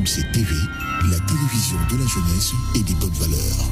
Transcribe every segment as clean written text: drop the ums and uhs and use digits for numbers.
RMC TV, la télévision de la jeunesse et des bonnes valeurs.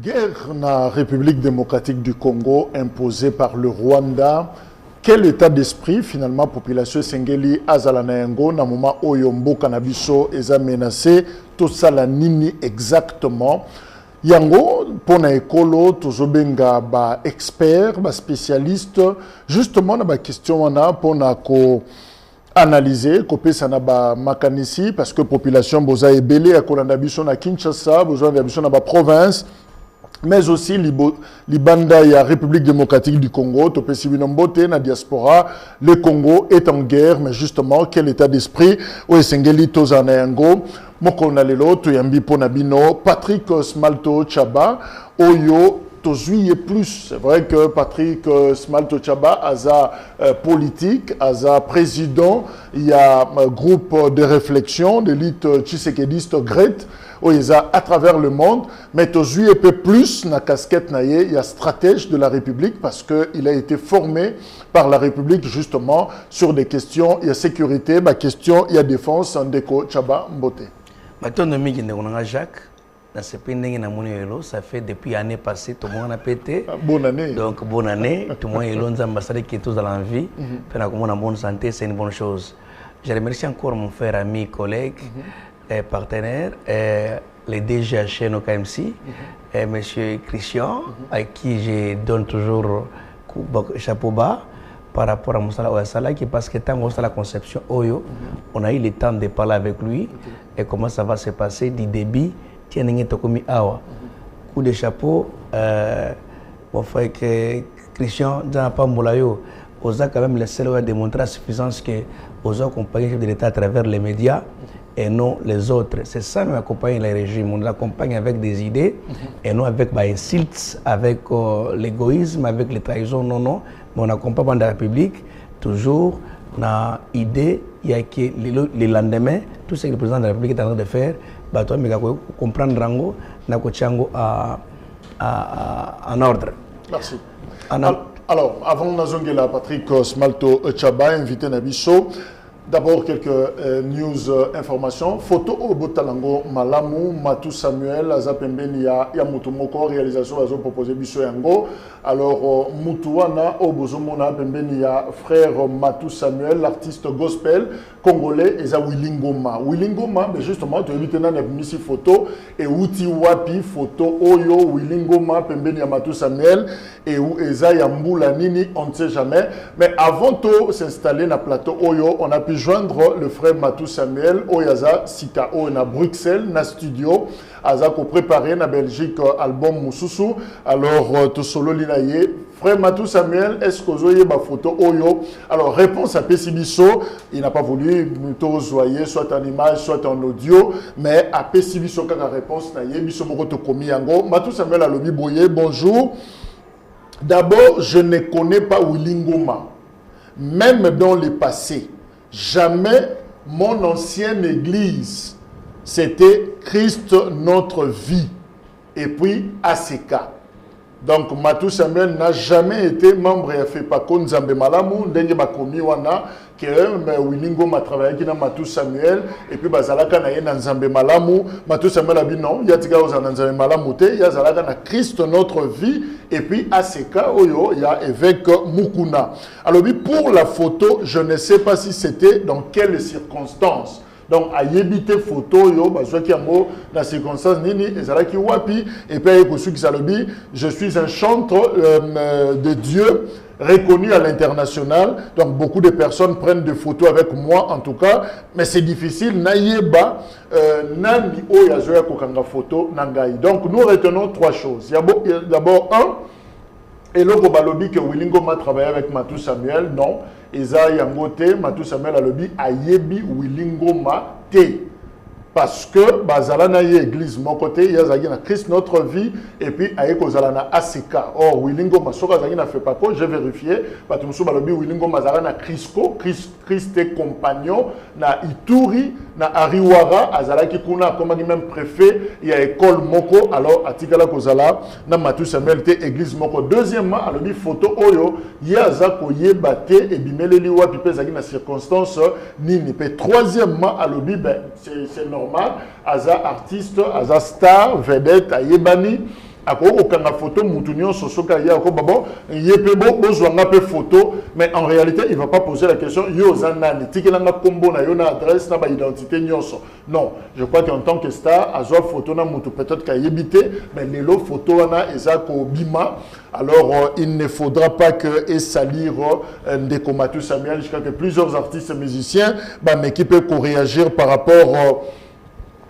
Guerre na République démocratique du Congo imposée par le Rwanda. Quel état d'esprit finalement population Sengeli Azalanayango na moment Oyombo Canabiso est menacé tout ça la nini exactement. Yango pona ekolo tozobenga ba expert ba spécialiste justement na ba question wana pona ko analyser kopesa na ba makanisi parce que population boza ebele ya kolanda biso na Kinshasa besoin de biso na ba province mais aussi Libanda et la République démocratique du Congo, Topesibinombote, na diaspora, le Congo est en guerre, mais justement, quel état d'esprit, Oesengeli Tozanayango, Mokonalelo, Toyambi Ponabino, Patrick Smalto Chaba, Oyo, Tozuye plus. C'est vrai que Patrick Smalto Chaba, Aza politique, Aza président, il y a un groupe de réflexion, d'élite tshisekediste Grete, à travers le monde, mais Tozuye peu plus na casquette naïe, il y a stratège de la République parce qu'il a été formé par la République justement sur des questions, il y a sécurité, il y a défense, Ndeko Chaba Mbote. Jacques, dans ce pays, ça fait depuis l'année passée, tout le monde a pété. Bonne année. Donc, bonne année. Tout le monde est là, ambassadeurs qui est tous dans l'envie. En bonne santé, c'est une bonne chose. Je remercie encore mon frère, ami, collègue, et partenaire, les DGH au KMC, et M. Christian, à qui je donne toujours chapeau bas par rapport à Moussala Ouassala, qui parce que tant que la conception Oyo, on a eu le temps de parler avec lui et comment ça va se passer du débit. Tiens, Tokomi Awa. Coup de chapeau, mon frère Christian, Djanapa Moulayo, Oza quand même laissé démontrer à suffisance que Oza accompagne le chef de l'État à travers les médias et non les autres. C'est ça nous accompagne les régimes. On l'accompagne avec des idées et non avec insultes, avec l'égoïsme, avec les trahisons. Non. Mais on accompagne la République toujours dans l'idée, il y a que le lendemain, tout ce que le président de la République est en train de faire, toi, mais comprendre Rango, en ordre. Merci. Alors, avant Nazongela, Patrick Smalto Chaba, invité Nabiso. D'abord, quelques news, informations. Photo au Botalango Malamu, Matou Samuel, Azapembeni, Yamutumoko, réalisation, Azo proposé Bisso Yango. Alors, Moutouana, Obozomona, Pembeni, frère Matou Samuel, l'artiste gospel congolais, Eza Willingoma. Willingoma, mais justement, tu as évité une mise photo, et Outi Wapi, photo Oyo, Willingoma, Pembeni, Matou Samuel, et Eza Yamboula Nini, on ne sait jamais. Mais avant de s'installer dans le plateau Oyo, on a pu joindre le frère Matou Samuel, Oyaza Sikao, na Bruxelles, na studio, Aza ko préparé na Belgique album Moussoussou. Alors, to solo linaye, frère Matou Samuel, est-ce que vous avez ma photo Oyo? Alors, réponse à Pessibiso, il n'a pas voulu plutôt zoyer, soit en image, soit en audio, mais à Pessibiso, quand la réponse n'a yé, Biso Moro Tokomi Yango. Matou Samuel a lobi Boye, bonjour. D'abord, je ne connais pas Willingoma, même dans le passé. Jamais mon ancienne église, c'était Christ notre vie. Et puis ACK. Donc Matou Samuel n'a jamais été membre et fait pas contre Nzambe Malamu, Ndenge Bakomi Wana, que Willingo m'a travaillé qui n'a Matou Samuel, et puis Bazalaka na yé Nzambe Malamu, Matou Samuel a dit non, Yatika oza Nzambe Malamu te, Yazalaka na Christ notre vie, et puis ACK Oyo, il y a évêque Mukuna. Alors pour la photo, je ne sais pas si c'était dans quelles circonstances. Donc, à yébité photo, yo, bah, qui a mot, dans circonstances, nini, et zalaki wapi, et puis, je suis un chanteur de Dieu reconnu à l'international. Donc, beaucoup de personnes prennent des photos avec moi, en tout cas, mais c'est difficile. Naïeba, nani, o, yazoya, kokanga photo, nangai. Donc, nous retenons trois choses. D'abord, un, Et le lobby que Willingoma travaillé avec Matou Samuel, non. Eza Yangote, Matou Samuel a lobby a yebi Willingoma te. Parce que bazala na église mon côté il y a na Christ notre vie et puis aye kozala na ACK. Or Willingoma soka zaki na fait pas quoi, j'ai vérifié parce que ba lobby Willingoma zala na Christ et compagnon na Ituri na Ariwara azala ki kuna comme même préfet il y a école moko alors atikala kozala na Matou Samuel te église moko. Deuxièmement a lobby photo oyo yaza ko yebate et bimeleli wa pipe zaki na circonstance nini pe. Troisièmement a lobby ben c'est normal, aza artiste, aza star, vedette, ayebani, ako kanga photo mutunyo sosoka ya ko babo yepebo bozwanga pe photo, mais en réalité il va pas poser la question yo zanani tikelanga kombo na yo na adresse na ba identité nyonso. Non, je crois qu'en tant que star azwa photo na mutu peut-être ka yebité, mais lelo photo wana eza ko bima. Alors il ne faudra pas que et salir Ndeko Matou Samuel jusqu'à que plusieurs artistes et musiciens mais qui peuvent réagir par rapport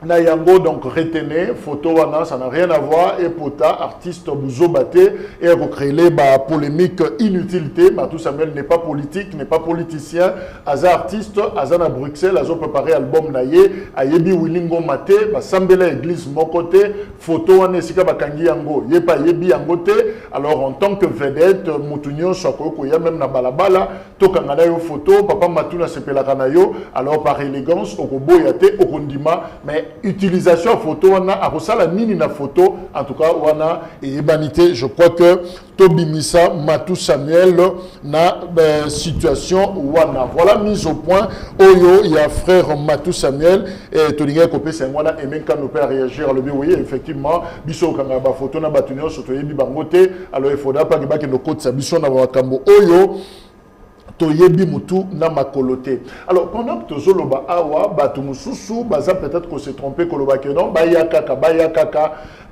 na yango. Donc retenez photo wana ça n'a rien à voir et pota artiste Bouzobate et recréer la polémique inutilité. Matou Samuel n'est pas politique, n'est pas politicien, aza artiste, aza na Bruxelles, azo préparé album naye ayebi Willingo Mate ba sambela église mon côté photo wana sika bakangi yango yepa yebi yango te. Alors en tant que vedette mutunyo soko ya même na balabala to kangana yo photo papa Matou na sepelaka na yo alors par élégance okoboya te okondima mais utilisation photo wana akosala nini na photo en tout cas wana et banité. Je crois que Tobimisa Matou Samuel na situation wana voilà mise au point oyo il y a frère Matou Samuel et Tolinga Kopé Sengwana et même quand nous peut réagir le oui effectivement biso kanga ba photo na batunyo soto yebi bangote alors il faudra pas que nos côtes sa biso na wakambo oyo toyebi mutu na makolote. Alors pendant que tozoloba awa batu mususu baza peut-être qu'on s'est trompé koloba que non baya kaka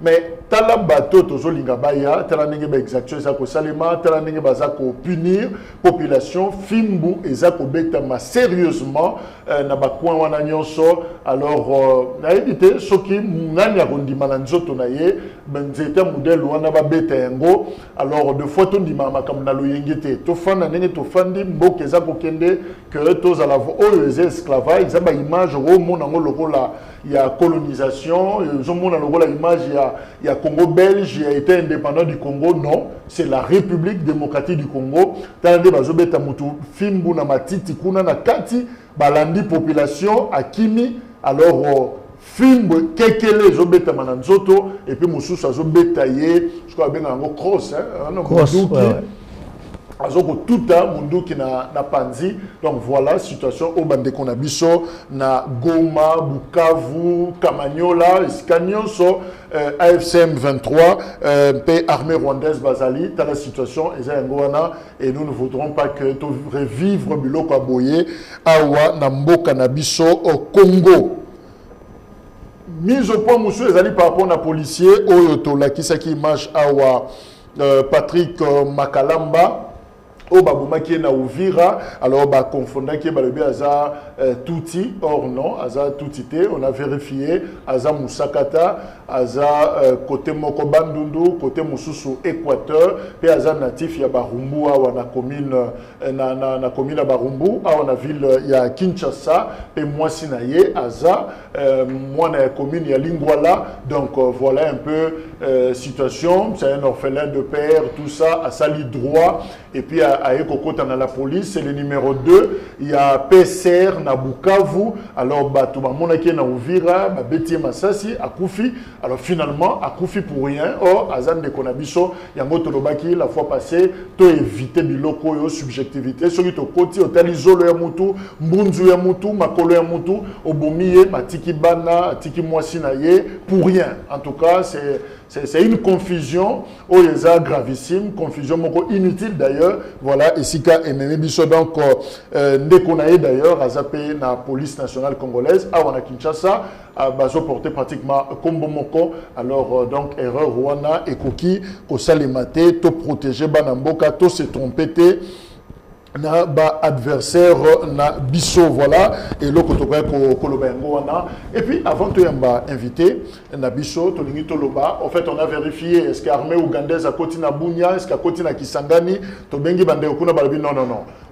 mais tala bato tozolinga baya tala ndenge ba exaction za ko salema tala ndenge baza ko punir population fimbu eza ko betama sérieusement na ba coin wana nyonso. Alors na éviter soki ngani akondima na nzoto na ye benzeta modèle wana ba beta yango. Alors de fois to ndima makam na loyengete to fana ndenge to fandi mboke eza ko kende que tous à la oyo esclavage eza ba image o mona ngolo la ya colonisation zo mona lokola image ya Congo belge il a été indépendant du Congo. Non, c'est la République démocratique du Congo. Tande bazobeta mutu fimbu na matiti kuna na kati balandi population akimi alors fimbu kekele zobeta mananzoto et puis mususu azobeta ye je crois benga ngo cross cross azoko tuta munduki na panzi. Donc voilà situation au bande konabiso na Goma, Bukavu, Kamanyola, Iskanyonso, AFCM 23, paix armée rwandaise Bazali, dans la situation et nous ne voudrons pas que tu revivre biloko aboye awa na mboka na biso au Congo. Mise au point monsieur ezali par rapport na policier oyo la kisaki image awa Patrick Makalamba au Babouma qui est na Uvira, alors bah confondant qui est balébé aza touti, or non, aza toutité, on a vérifié, aza Moussakata, aza côté Moko Bandundu, côté Moussousou Équateur, puis aza natif ya Barumbu, ou na commune na commune à Barumbu, ou na ville ya Kinshasa, puis moi sinaye aza moi na commune ya Lingwala. Donc voilà un peu situation, c'est un orphelin de père, tout ça, à sali droit, et puis à Ekokota na la police, c'est le numéro 2. Il y a PCR na Bukavu. Alors, Batouba Monaki na Uvira, Beti Masasi, Akoufi. Alors, finalement, Akoufi pour rien. Or, Azan de Konabiso, Yango Tolobaki, la fois passée, to éviter biloko yo subjectivité. Sur to koti, hôtel Izolo ya Mutu, Mbunzu ya Mutu, Makolo ya Mutu, Obomiye, Matiki Bana, Tiki Mwasinaye, pour rien. En tout cas, c'est une confusion, gravissime, confusion inutile d'ailleurs. Voilà, et Sika et Memebiso, donc, Ndekonaye d'ailleurs, a zappé la police nationale congolaise, à Wana Kinshasa, a baso porté pratiquement Kombo Moko. Alors, donc, erreur Rwanda et Koki, Kosalemate, to protéger Banamboka, to se tromper. na ba adversaire na biso, voilà, et l'autre et puis avant de yamba invité na biso tolingi toloba, en fait on a vérifié est-ce que l'armée ougandaise a côté na Bunia, est-ce qu'à côté na Kisangani, to bengi bande okuna balabi non.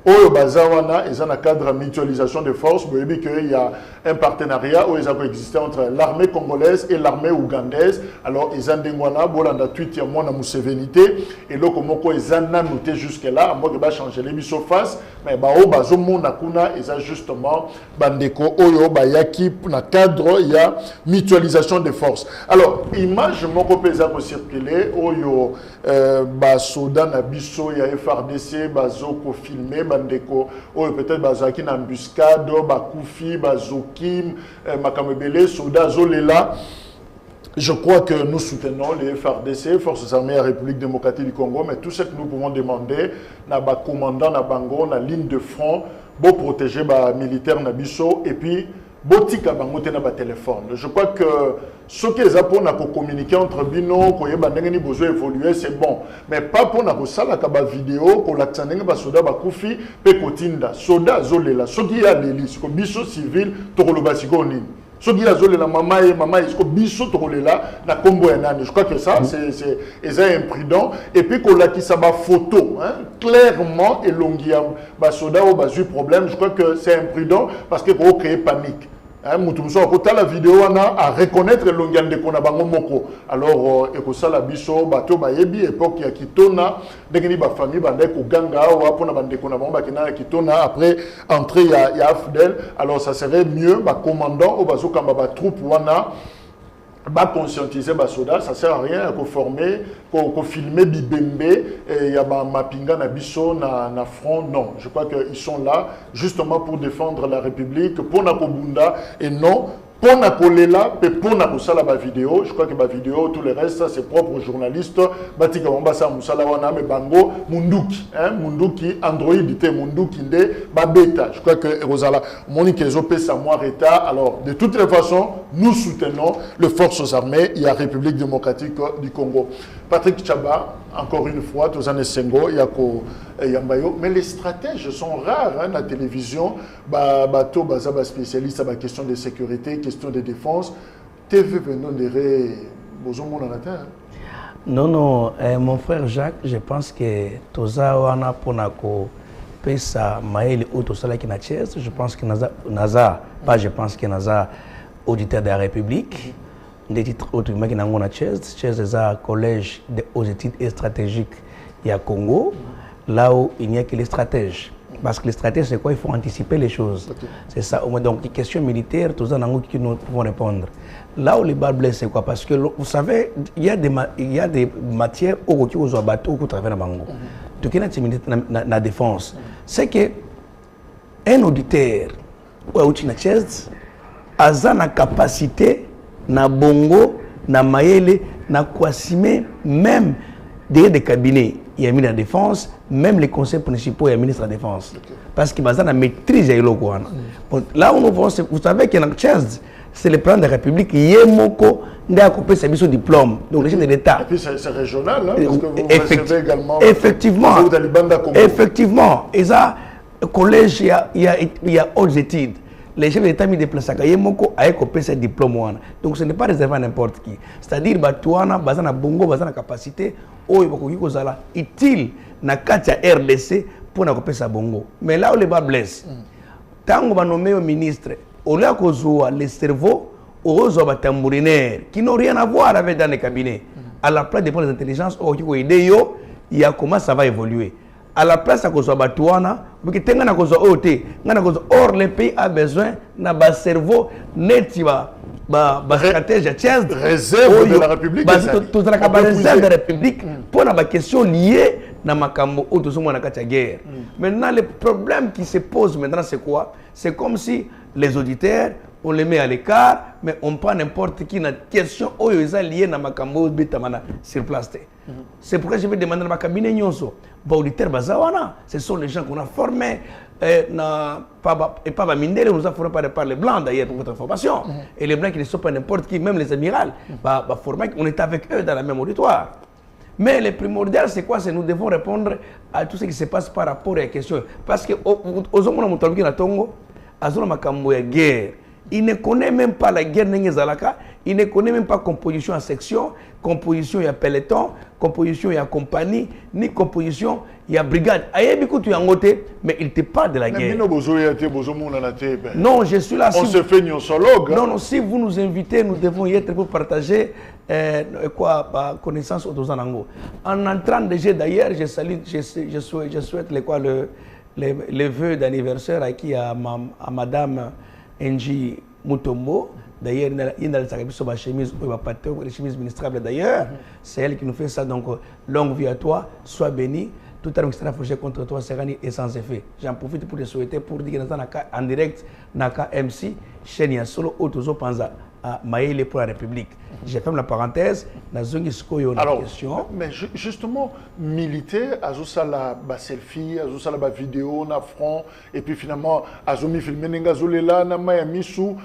Oyo bazawana ils ont un cadre de mutualisation de forces, vous voyez qu'il y a un partenariat où ils ont existé entre l'armée congolaise et l'armée ougandaise. Alors ils ont dengwana bolanda tweet ya mona Musevenité et là comment ils ont noté jusque là, moi que ba changer les biso face, mais ba o bazo mona kuna ils ont justement bandeko oyo ba yaki na cadre il y a mutualisation de forces. Alors image moko pesa ko circuler oyo ba soda na biso ya FRDC bazo ko filmer bandeko oyo peut-être bazaki na embuscade bakufi bazokim makamebele soda zolela. Je crois que nous soutenons les FRDC, Forces armées de la République démocratique du Congo, mais tout ce que nous pouvons demander, na ba commandant na bango na ligne de front, pour protéger les militaires na biso et puis botika bango te na ba téléphone. Je crois que ce qui est pour communiquer entre bino, ko yeba ndenge ni besoin évoluer, c'est bon, mais pas pour na ko sala ka ba vidéo ko la tsandenge ba soda ba kufi pe kotinda soda zolela so qui a l'hélice ko biso civil to ko loba siko nini. Ce qui est la maman et ce qui est la combo. Je crois que ça, c'est imprudent. Et puis, qu'on a qui ça va photo, clairement, et l'ongia, soda ou basu problème. Je crois que c'est imprudent parce que pour créer panique. Moutoumso, quand la vidéo à reconnaître l'ongia de Konabango Moko. Alors, et que ça, la biso, bateau, bayebi, époque, ya kitona, dégni ba famille, bandek ou ganga, ou apona bande Konabango, bakina, kitona, après, entrer, il y a Afdel. Alors, ça serait mieux, ba commandant, ou bazo, kamba, ba troupe, wana, ba conscientiser ba soda, ça sert à rien qu'on former, qu'on filmer bibembe et y a ba mapinga na biso na front. Non, je crois qu'ils sont là justement pour défendre la République, pour na kobunda et non pour na kolela et pour na kosala ba vidéo. Je crois que ba vidéo tout le reste ça c'est propre aux journalistes. Batika mbasa musala wana me bango munduki, munduki Android te munduki nde ba beta. Je crois que Rosala Monique Ezopé Samoa Reta. Alors de toutes les façons, nous soutenons les forces armées et la République démocratique du Congo. Patrick Tchaba, encore une fois, tous les Sengo, Yako, Yambayo, mais les stratèges sont rares dans la télévision. Bato, bazaba spécialiste à la question de sécurité, question de défense. TV venons de besoin de la terre. Non, mon frère Jacques, je pense que Toza wana ponako pesa maël ou Tosala qui na Thiès, je pense que Naza, pas je pense que Naza auditeur de la République. Des titres autrement qui n'ont pas Thiès est un collège de hautes études et stratégiques il y a Congo, là où il n'y a que les stratèges. Parce que les stratèges, c'est quoi? Il faut anticiper les choses. Okay. C'est ça. Donc, les questions militaires, tout ça, qui nous pouvons répondre. Là où les balles blessent, c'est quoi? Parce que, vous savez, il y a des matières où on a bateau, où travers la bango. Donc, il y a la défense. C'est que un auditeur, ou un Thiès, a la capacité na bongo, na maele, na kwasime, même des cabinets, il y a mis la défense, même les conseils principaux, il y a ministre de la défense. Okay. Parce qu'il y a une maîtrise. Là où nous voyons, vous savez qu'il y a une chaise, c'est le plan de la République, il y a un coupé service au diplôme, donc le chef de l'État. Et puis c'est régional, hein, parce que vous recevez également. Effectivement, et ça, au collège, il y a hautes études. Les chefs d'État mis des places à Kayemoko a copié ce diplôme. Donc ce n'est pas réservé à n'importe qui. C'est-à-dire que Bazana Bongo, Bazana capacité, utile na katia RDC pour copier sa Bongo. Mais là où les bas blessent, tant qu'on va nommer au ministre, au lieu qu'on les cerveaux, aux tambourinaires qui n'ont rien à voir avec dans les cabinets, à la place des bonnes intelligences, il y a comment ça va évoluer. À la place à cause de Batouana, or le pays a besoin d'un cerveau net, stratège réserve de la République. Réserve de la République pour la question liée à la guerre. Maintenant, le problème qui se pose maintenant, c'est quoi? C'est comme si les auditeurs, on les met à l'écart, mais on prend n'importe qui dans la question liée à la sur place. C'est pourquoi je vais demander à ma cabinet Nyonso. Ce sont les gens qu'on a formés. Et pas Mindele nous a formés par les Blancs d'ailleurs pour votre information. Et les Blancs qui ne sont pas n'importe qui, même les amirals, on est avec eux dans la même auditoire. Mais le primordial, c'est quoi? C'est nous devons répondre à tout ce qui se passe par rapport à la question. Parce que aux hommes qui sont Tongo, guerre. Il ne connaît même pas la guerre Zalaka. Il ne connaît même pas composition en section, composition il y a peloton, composition il y a compagnie, ni composition il y a brigade. Mais il te parle de la guerre. Non, je suis là. On se fait gnosologue. Non, non, si vous nous invitez, nous devons y être pour partager connaissance aux Anango. En entrant déjà d'ailleurs, je souhaite les vœux d'anniversaire à Madame Enji Mutombo. D'ailleurs, il y a la chemise ministrable d'ailleurs. C'est elle qui nous fait ça. Donc, longue vie à toi, sois béni. Tout à l'heure, qui sera fauché contre toi, Serani est sans effet. J'en profite pour te souhaiter pour dire que en direct, Naka MC, Chenia Solo, Otozo Panza, à Maïle pour la République. Je ferme la parenthèse. Alors, mais justement, militaire, Azosala, selfie, Azosala, vidéo, na front, et puis finalement, Azomi filmé, Nengazolela, na Mayamisou.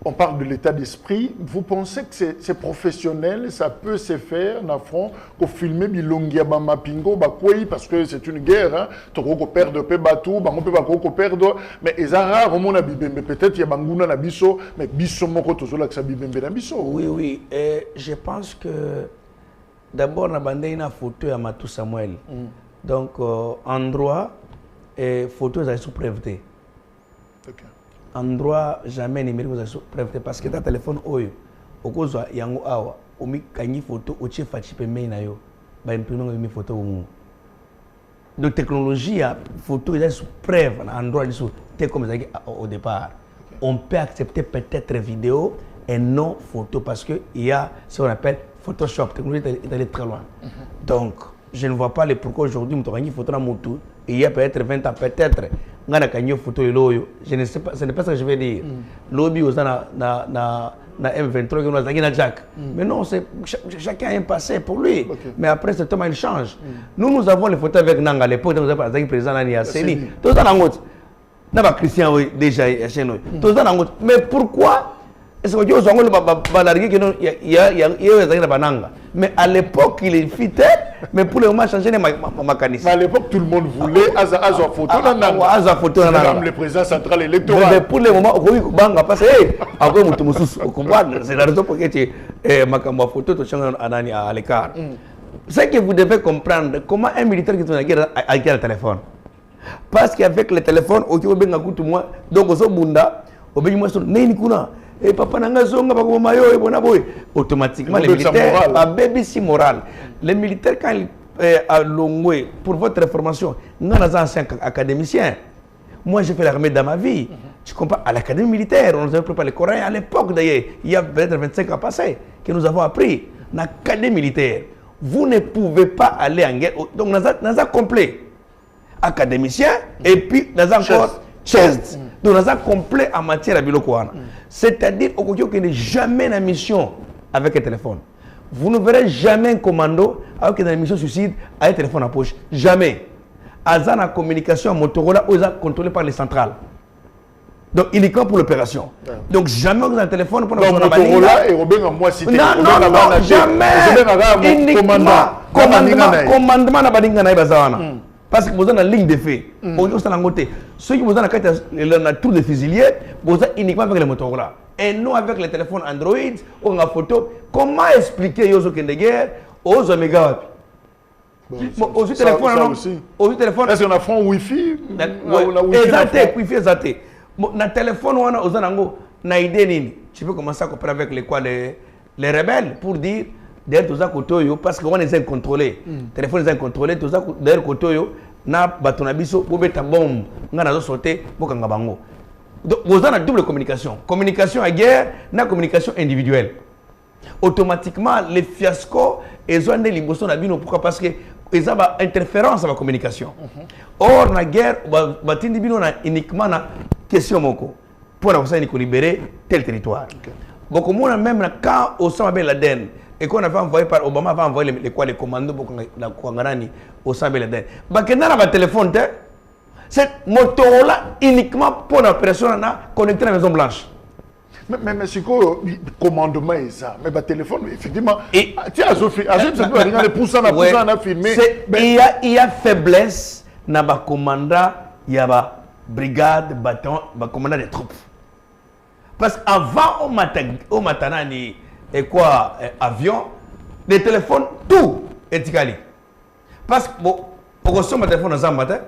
On parle de l'état d'esprit. Vous pensez que c'est professionnel, ça peut se faire dans le front, qu'on filme Bilongia Bamapingo, parce que c'est une guerre, tu peux perdre peu bateau, on peut perdre, mais ils ont rare, peut-être il y a Bangouna na biso, mais biso moko tozola que ça bibembe na biso. Oui, oui, et je pense que d'abord on a bandé une photo à Matou Samuel. Donc endroit et photo ils sont prévêtés. Endroit jamais numéro vous avez prévêté parce que ta téléphone oyo okozwa yango awa omi kangi photo o chef fachipe na yo ba imprimer mi photo mu de technologie ya photo ils sont preuve en endroit ils tel comme ça au départ on peut accepter peut-être vidéo et non photo parce que il y a ce qu'on appelle Photoshop technologie est allée très loin donc je ne vois pas le pourquoi aujourd'hui on kangi photo na moto il y a peut-être 20 ans peut-être photo je ne sais pas, ce n'est pas ce que je vais dire. Lobby aux na M23 qui nous a Jack. Mais non, chacun a un passé pour lui. Mais après ce temps, il change. Nous avons les photos avec Nanga à l'époque, nous avons le président Nani Asseni. Tout ça dans l'autre. Nous avons Christian déjà chez nous. Tout ça dans l'autre. Mais pourquoi est-ce que vous avez mais à l'époque, il est fidèle, mais pour le moment, changer les mécanismes. À l'époque, tout le monde voulait Aza photo. Madame le président central électoral. Mais pour le moment, c'est la raison pour laquelle ma photo à l'écart. C'est que vous devez comprendre comment un militaire qui est en guerre a le téléphone. Parce qu'avec le téléphone, donc et papa nanga zonga bako mayo et bona boy automatiquement les militaires a baby si moral les militaires quand ils à Longwe pour votre information nous sommes anciens académiciens moi j'ai fait l'armée dans ma vie tu comprends à l'académie militaire on nous avait préparé le Coran à l'époque d'ailleurs il y a peut-être 25 ans passés que nous avons appris l'académie militaire vous ne pouvez pas aller en guerre donc nous avons complet académicien et puis nous avons encore chest donc nous avons complet en matière à bilokouana. C'est-à-dire qu'il n'est jamais en mission avec un téléphone. Vous ne verrez jamais un commando avec une mission suicide avec un téléphone en poche. Jamais. Azan a communication à Motorola, ils sont contrôlés par les centrales. Donc uniquement pour l'opération. Donc jamais vous avez un téléphone pour Motorola et Robin en moi cité. Non, jamais. Uniquement commandement na badinga na bazawana. Parce que vous avez une ligne de feu. Ceux qui vous ont la tour de fusilier, vous avez uniquement avec les Motorola. Et non avec les téléphones Android ou en photo. Comment expliquer aux guerre aux Omega? Aux téléphones. Est-ce qu'on a front Wi-Fi? Exact, Wi-Fi, exact. Dans téléphone, on a une idée. Tu peux commencer à coopérer avec les rebelles pour dire. D'ailleurs, tout ça, parce qu'on est incontrôlé. Le téléphone est incontrôlé, tout ça, d'ailleurs, na batonabiso, vous mettez une bombe, vous avez sauté, vous avez bango. Donc, vous avez une double communication. Communication à guerre, na communication individuelle. Automatiquement, les fiascos, ils ont des libérations à bino. Pourquoi? Parce qu'ils ont une interférence dans la communication. Or, la guerre, bino na uniquement na question moko. Pour libérer tel territoire. Donc, même quand Osama Ben Laden, et qu'on avait envoyé par Obama, avait envoyé les commandos pour la Kouangarani au Osama Ben Laden. Bakena na téléphone, c'est Motorola uniquement pour l'opération connectée à la Maison Blanche. Mais c'est quoi commandement et ça? Mais téléphone, effectivement. Tiens, Azofie, ça doit regarder pour ça, on a filmé. Il y a faiblesse dans le commandant, il y a brigade, bâton, commandant des troupes. Parce qu'avant, au matin, et quoi, avion, des téléphones, tout est égalé. Parce que, bon, on reçoit mon téléphone dans un matin.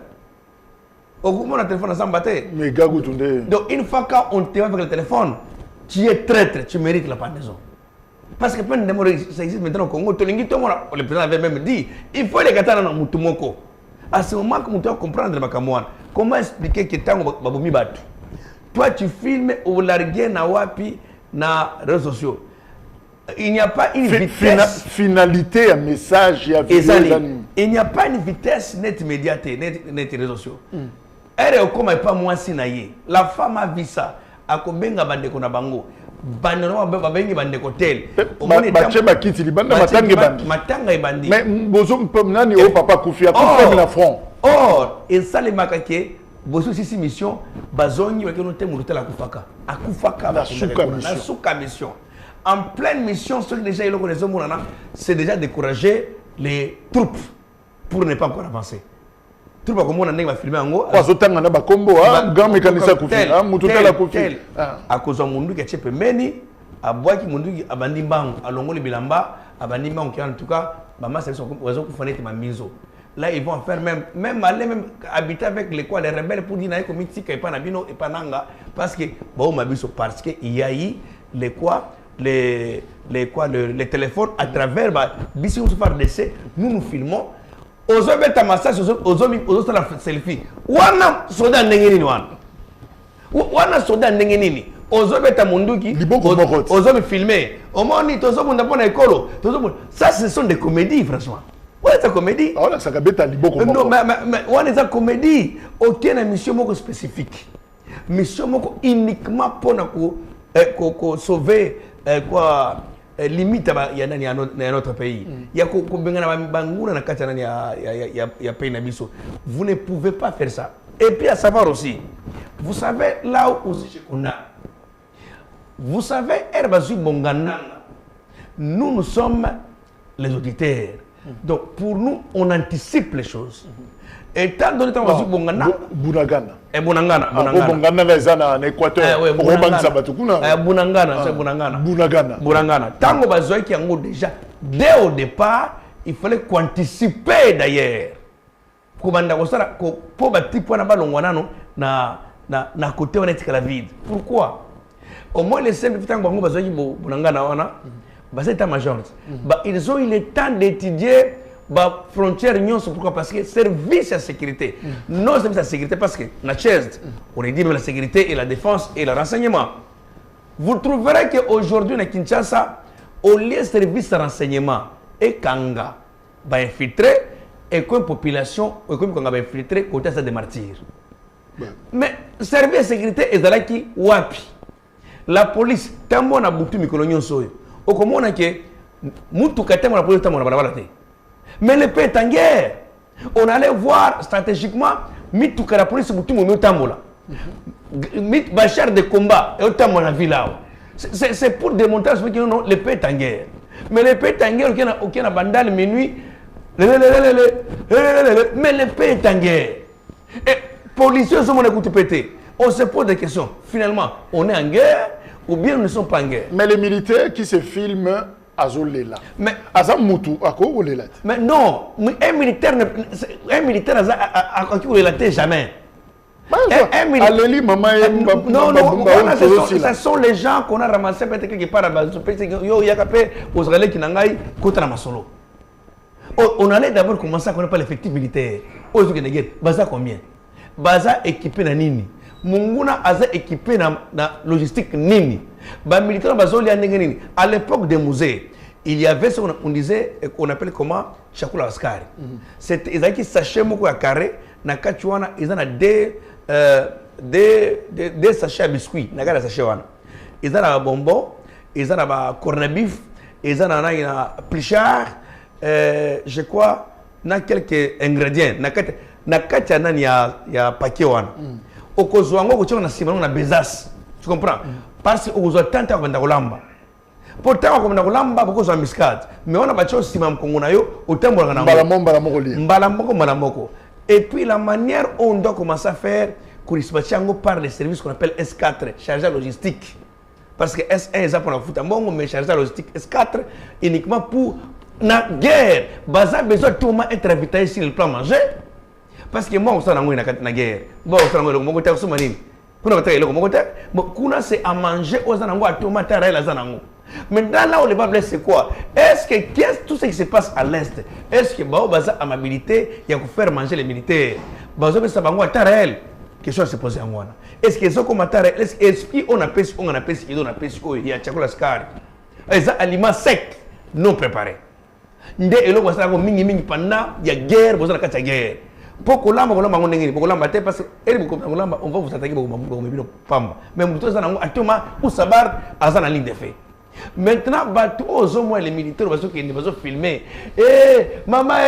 On reçoit mon téléphone dans un matin. Mais Gagou Toundé. Donc, une fois qu'on te avec le téléphone, tu es traître, tu mérites la pendaison. Parce que ça existe maintenant au Congo. Le président avait même dit il faut les gâter dans le Moutoumoko. À ce moment que tu dois comprendre comment expliquer que tu as toi, tu filmes ou larguer na wapi na réseaux sociaux. Il n'y a pas une vitesse. Finalité, un message, il n'y a pas une vitesse net médiatée, net réseaux sociaux. Elle est comme pas moi sinaye. La femme a vu ça. A combien bande ko na bango. Bandano ba bengi bande ko tel. Bache bakiti libanda matanga bandi. Mais bozo mpomnani o papa Koufi a Koufi na front. Or, et ça les makake bozo sisi mission bazongi wa kono te muruta la kufaka. Akufaka la souka mission. En pleine mission, ce que déjà ils ont c'est déjà décourager les troupes pour ne pas encore avancer. Tout le monde a filmé en haut. Parce que tu as combo, grand mécanicien Koufi, la Koufi. À cause de Mundu qui est meni, à bois qui Mundu a bandi bang, à longo le bilamba, à bandi bang qui en tout cas, maman c'est son oiseau pour faire ma miso. Là ils vont faire même aller même habiter avec les quoi les rebelles pour dire que mythique et pas nabino et pas nanga parce que bon ma biso parce que il y a eu les quoi les téléphones à travers bisi on se faire d'essai nous filmons. Ozo beta massage ozo la selfie wana soda ndenge nini wana soda ndenge nini ozo beta munduki ozo me filmer omoni tozo munda pona ekolo tozo ça ce sont des comédies franchement ouais c'est comédie voilà ça beta liboko non mais wana c'est comédie aucune mission moko spécifique mission moko uniquement pona ko sauver quoi limite il y a dans notre pays il y a combien banguna na kati ya pays na biso vous ne pouvez pas faire ça et puis à savoir aussi vous savez là où on a vous savez herbazu bongana nous sommes les auditeurs donc pour nous on anticipe les choses étant donné que bongana bunagana et bunangana en Équateur bunangana tango bazoi qui en déjà dès au départ il fallait qu'anticiper d'ailleurs komanda ko sala ko po bati po na balongwana no na côté on est la vide pourquoi au moins les cinq tango bango bazoi bunangana wana basa état major ils ont eu le temps d'étudier frontière union pourquoi parce que service à sécurité non service à sécurité parce que na chaise on dit même la sécurité et la défense et le renseignement vous trouverez que aujourd'hui na Kinshasa au lieu service de renseignement et kanga va infiltrer et comme population et comme kanga va infiltrer côté ça des martyrs mais service à sécurité est là qui wapi la police tambo na butu mikolonyo soyo au comment on a que mutu katemo la police tambo na balabala te. Mais le pays est en guerre. On allait voir stratégiquement Mitouka la police Moutou Moumou Tambola. Bachar de combat et autant mon avis là. C'est pour démontrer que le pays est en guerre. Mais le pays est en guerre, aucun bandal minuit. Mais le pays est en guerre. Et policiers sont écoutés péter. On se pose des questions. Finalement, on est en guerre ou bien nous ne sommes pas en guerre. Mais les militaires qui se filment Azolela. Mais Azamoutou, à quoi vous l'êtes? Mais non, un militaire à qui vous l'êtes jamais. Non, ce sont les gens qu'on a ramassés peut-être quelque part à Bazou. Yo Yakapé, Ozrele Kinangai, Kotana Masolo. On allait d'abord commencer à connaître pas l'effectif militaire. Baza combien? Baza équipé na nini? Munguna aza équipé na logistique nini? Militaire bazoli a nini? À l'époque des musées, il y avait ce qu'on disait, qu'on appelle comment? Chakula Askari. C'était ils qui sachets moko à carré, na kachuana, ils en a des sachets à biscuits, na gala sachets wana. Ils en a bonbons, ils en a corned-beef, ils en a plichard, je crois, na quelques ingrédients, na kacha nani ya paquet wana. Okozwango ko na simano na bezas. Tu comprends? Parce que vous avez tant à Lamba. Pourtant, comme dans Lamba, beaucoup sont miscades. Mais on a battu aussi même Congo Nayo, autant de Mbalamoko. Et puis la manière où on doit commencer à faire, par les services qu'on appelle S4, chargeur logistique. Parce que S1, c'est pour la foot à Mongo, mais chargeur logistique S4, uniquement pour la guerre. Baza besoin de tout le monde être ravitaillé sur le plan manger. Parce que moi, on s'en a la guerre. Bon, on s'en a le côté sous-marine. C'est à manger aux anangos à tout le monde, maintenant, là où les Bibles, c'est quoi? Est-ce que tout ce qui se passe à l'Est, est-ce que Baza amabilité, il y a que faire manger les militaires? Baza, ça va être réel. Question à se poser à moi. Est-ce que c'est comme est-ce qu'on a pêché, il y a Tchakola Skari? Les aliments secs, non préparés. Pendant, il y a guerre, vous avez la guerre. Pourquoi là, on va vous attaquer, mais vous savoir à la ligne de fait. Maintenant, aux moins les militaires qui vont filmer. Maman,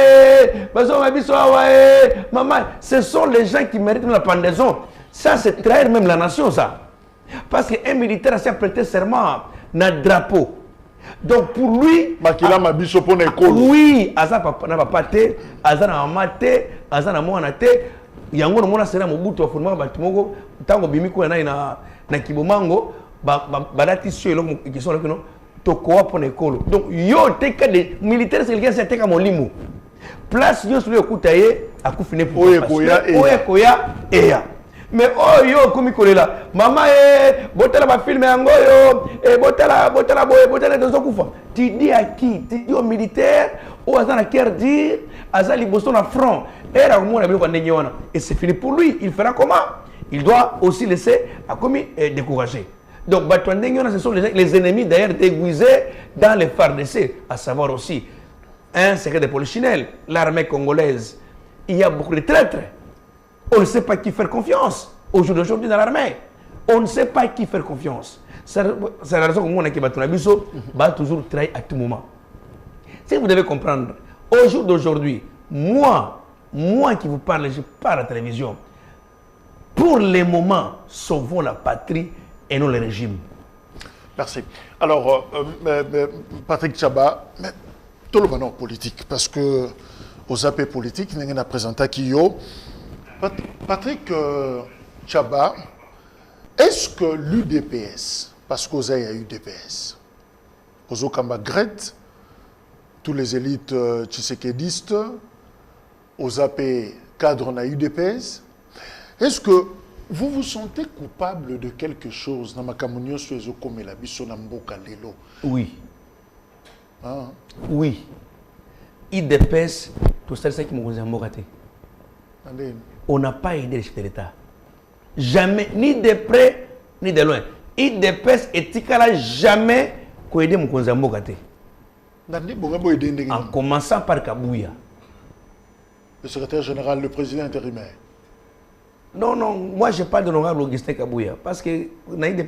maman, ce sont les gens qui méritent la pendaison. Ça, c'est trahir même la nation, ça. Parce qu'un militaire a prêté serment dans le drapeau. Donc pour lui, oui, Aza n'a pas été, Aza n'a pas été, Aza n'a pas été. Il y a un moment où on a Mobutu a formé un bâtiment, tant que Bimiko est na Kibomango, badati sur les qui sont là que non, tokoa pour l'école. Donc yo teka des militaires c'est quelqu'un c'est mon limo. Place yo sur le koutaye a koufine pour Oya eya. Mais oh yo comme il là, maman botala ba filmer angoyo botala dans koufa. Tu dis à qui? Tu dis aux militaires ou à la guerre dire à liboso na front. Et c'est fini pour lui. Il fera comment? Il doit aussi laisser à commis décourager. Donc, ce sont les ennemis d'ailleurs déguisés dans les FARDC, à savoir aussi un secret de polichinelle, l'armée congolaise. Il y a beaucoup de traîtres. On ne sait pas qui faire confiance. Aujourd'hui dans l'armée, on ne sait pas qui faire confiance. C'est la raison que moi, qui va toujours trahir à tout moment. Si vous devez comprendre, au jour d'aujourd'hui, moi qui vous parle, je parle à la télévision. Pour le moment, sauvons la patrie et non le régime. Merci. Alors, Patrick Tchaba, tout le monde politique, parce que aux AP politiques, nous avons présenté qui Patrick Tchaba, est-ce que l'UDPS, parce qu'aux a eu UDPS, aux Okamba Gret, tous les élites tshisekédistes, aux AP cadres na UDPS, est-ce que vous vous sentez coupable de quelque chose dans ma communion sur les comme la bisonamboka lelo? Oui. Hein? Oui. UDPS, tout ça, c'est qui m'a dit. On n'a pas aidé les chefs de l'État. Jamais, ni de près, ni de loin. UDPS et Tikala jamais qu'on aide mon Konzambokate. En commençant par Kabouya. Le secrétaire général, le président intérimaire. Non, moi je parle de l'honorable Augustin Kabouya. Parce que moi je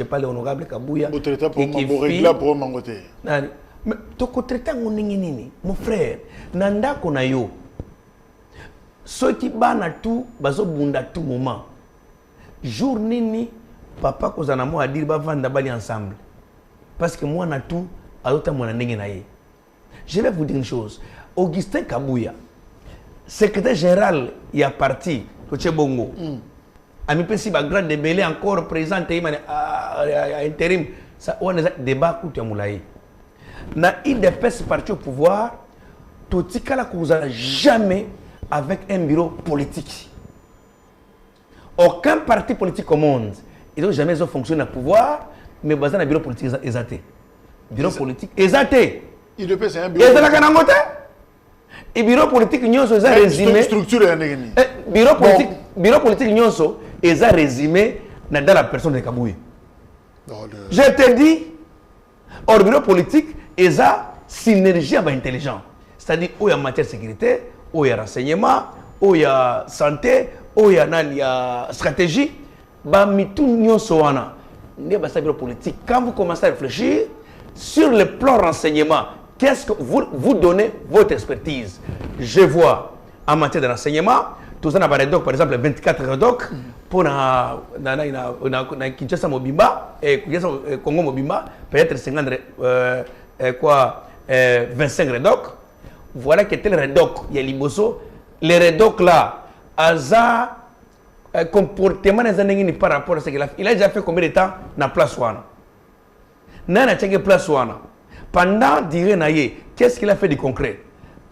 parle de l'honorable Kabouya. Mon frère, Nanda Konayo, ceux qui banent tout, bazo bunda tout moment. Jour nini, papa Kozanamo a dit va vendre bali ensemble. Parce que moi na tout, à l'autre moi na. Je vais vous dire une chose. Augustin Kabouya, secrétaire général, il a parti, Koche Bongo. Ami Pessi va grand débélé encore présenté à intérim. Ça on a débat coup moulaye. Na IDPS parti au pouvoir, Totikala Kouza jamais avec un bureau politique. Aucun parti politique au monde, ils n'ont jamais fonctionné au pouvoir, mais basé dans un bureau politique exaté. Bureau politique exaté. IDPS c'est un bureau. Et bureau politique nyonso est résumé. Structure bureau politique nyonso est résumé dans la personne de Kabouya. Je te dis, or bureau politique est synergie avec intelligent. C'est-à-dire où il y a matière de sécurité, où il y a renseignement, où il y a santé, où il y a stratégie. Bah tout nyonso wana. Bureau politique. Quand vous commencez à réfléchir sur le plan renseignement. Qu'est-ce que vous donnez votre expertise? Je vois en matière de renseignement, tous en redoc, par exemple, 24 redoc, pour na Kinshasa Mobimba, et Congo Mobimba, peut-être 50, 25 redoc. Voilà que tel redoc, il y a Liboso, les redocs là, Aza, comportement des années par rapport à ce qu'il a fait. Il a déjà fait combien de temps dans place Wana? Nana tchèque place Wana. Pendant dire naïe, qu'est-ce qu'il a fait de concret?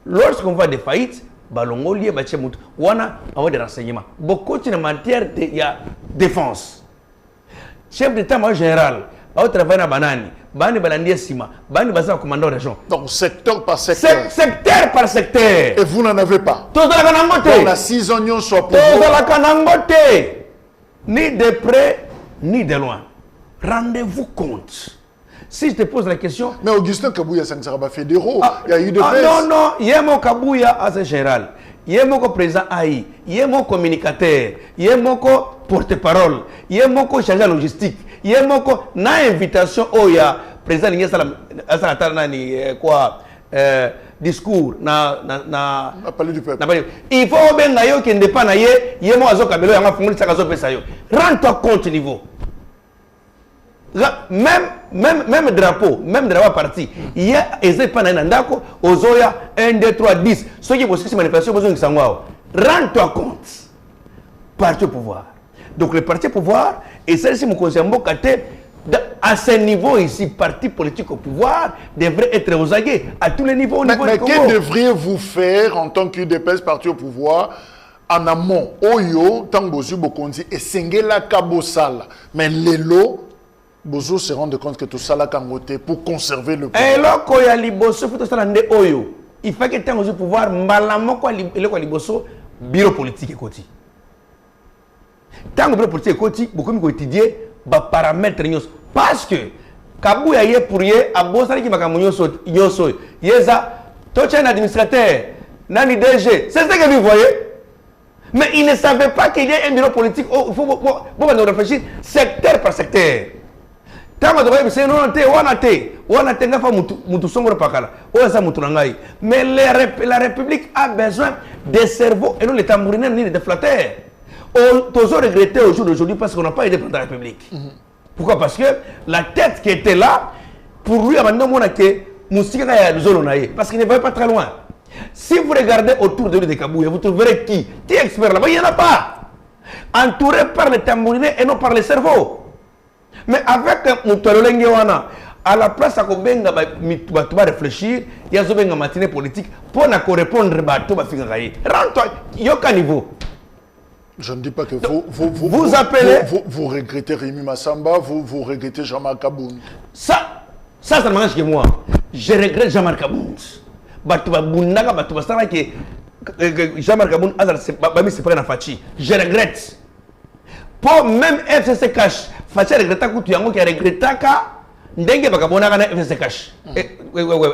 Lorsqu'on va des faillites, Balongo lié Bachemut, Wana envoie des renseignements. Beaucoup de matière de défense. Chef d'état-major général, au travail na banani, bani balandier sima, bani baza commandant région. Donc secteur par secteur. Secteur par secteur. Et vous n'en avez pas. Tous la kanangote. Pour la 6 oignons soit pour tous la kanangote. Ni de près, ni de loin. Rendez-vous compte. Si je te pose la question... Mais Augustin Kabouya, ça ne sera pas fédéraux. Il y a eu de baisse. Non, il y a mon Kabouya à ce général. Il y a mon président AI. Il y a mon communicateur. Il y a mon porte-parole. Il y a mon chargé logistique. Il y a mon invitation au président Ninga quoi discours na parler du peuple. Il faut bien nayo qui ne pas naye. Il y a mon azo kabelo yanga funguli sakazo pesa yo. Rends-toi compte niveau. Même drapeau parti. Il y a des pas nandako ozoya 1 2 3 10. Ceux qui bossent ces manifestations besoin de savoir. Rends-toi compte. Parti au pouvoir. Donc le parti au pouvoir et celle-ci me concerne beaucoup à ce niveau ici, parti politique au pouvoir devrait être aux aguets à tous les niveaux. Mais que devriez-vous faire en tant qu'UDPS parti au pouvoir en amont? Oyo, Tangozu Bokondi et Sengela Kabosala. Mais les lots, Bozo se rendent compte que tout ça là kangoté pour conserver le pouvoir. Et là, quand il y a Liboso, il faut que ça Oyo. Il faut que Tangozu pouvoir, malamo quoi Liboso, bureau politique et côté. Tant que bureau politique et côté, beaucoup de étudier. Paramètres parce que Kabouya yé pour yé a bossé qui m'a yoso yeza toi tu es un administrateur nani DG c'est ce que vous voyez mais il ne savait pas qu'il y a un bureau politique il faut réfléchir secteur par secteur tant que vous c'est non wana te ngafa mutu songoro pakala oza mutu nangai mais la République a besoin des cerveaux et non les tambourinets ni des flatteurs. Tous regretté au jour d'aujourd'hui parce qu'on n'a pas aidé pour la République. Pourquoi? Parce que la tête qui était là, pour lui, parce qu'il ne va pas très loin. Si vous regardez autour de lui de Kabouya, vous trouverez qui est expert là-bas? Il n'y en a pas. Entouré par les tambourinets et non par les cerveaux. Mais avec Moutoualengewana, à la place à Kobenga, tu vas réfléchir, il y a une matinée politique pour répondre à tout. Rends-toi, il y a aucun niveau. Je ne dis pas que vous appelez... Vous regrettez Rémi Massamba, vous regrettez Jean-Marc Kaboun. Ça ne m'arrange que moi. Je regrette Jean-Marc Kaboun. Jean-Marc Kaboun, je regrette. Pour même FCC Cash, Fachi regrette que tu as regretté ndenge bakabona kana FCC Cash.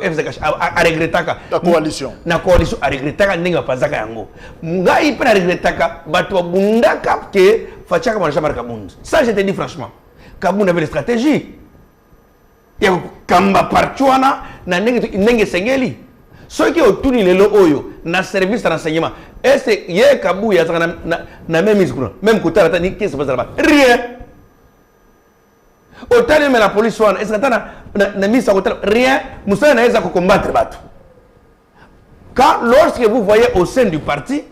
FCC Cash a regretté la coalition. Na coalition a regretté ndenge bapazaka yango. Ngai pe na regretté bato babundaka ke Fachi ka Jean-Marc Kaboun. Ça je te dis franchement. Kaboun avait des stratégies. Ya kamba partuana na ndenge sengeli. Ceux qui ont tourné les lots oyo na service de renseignement. Est-ce que yé Kabouya na même discours, même côté la tani qu'est-ce qui se passe là-bas? Rien. Autant même la police soit est-ce que na mis ça rien, Moussa na eza ko combattre bato. Quand lorsque vous voyez au sein du parti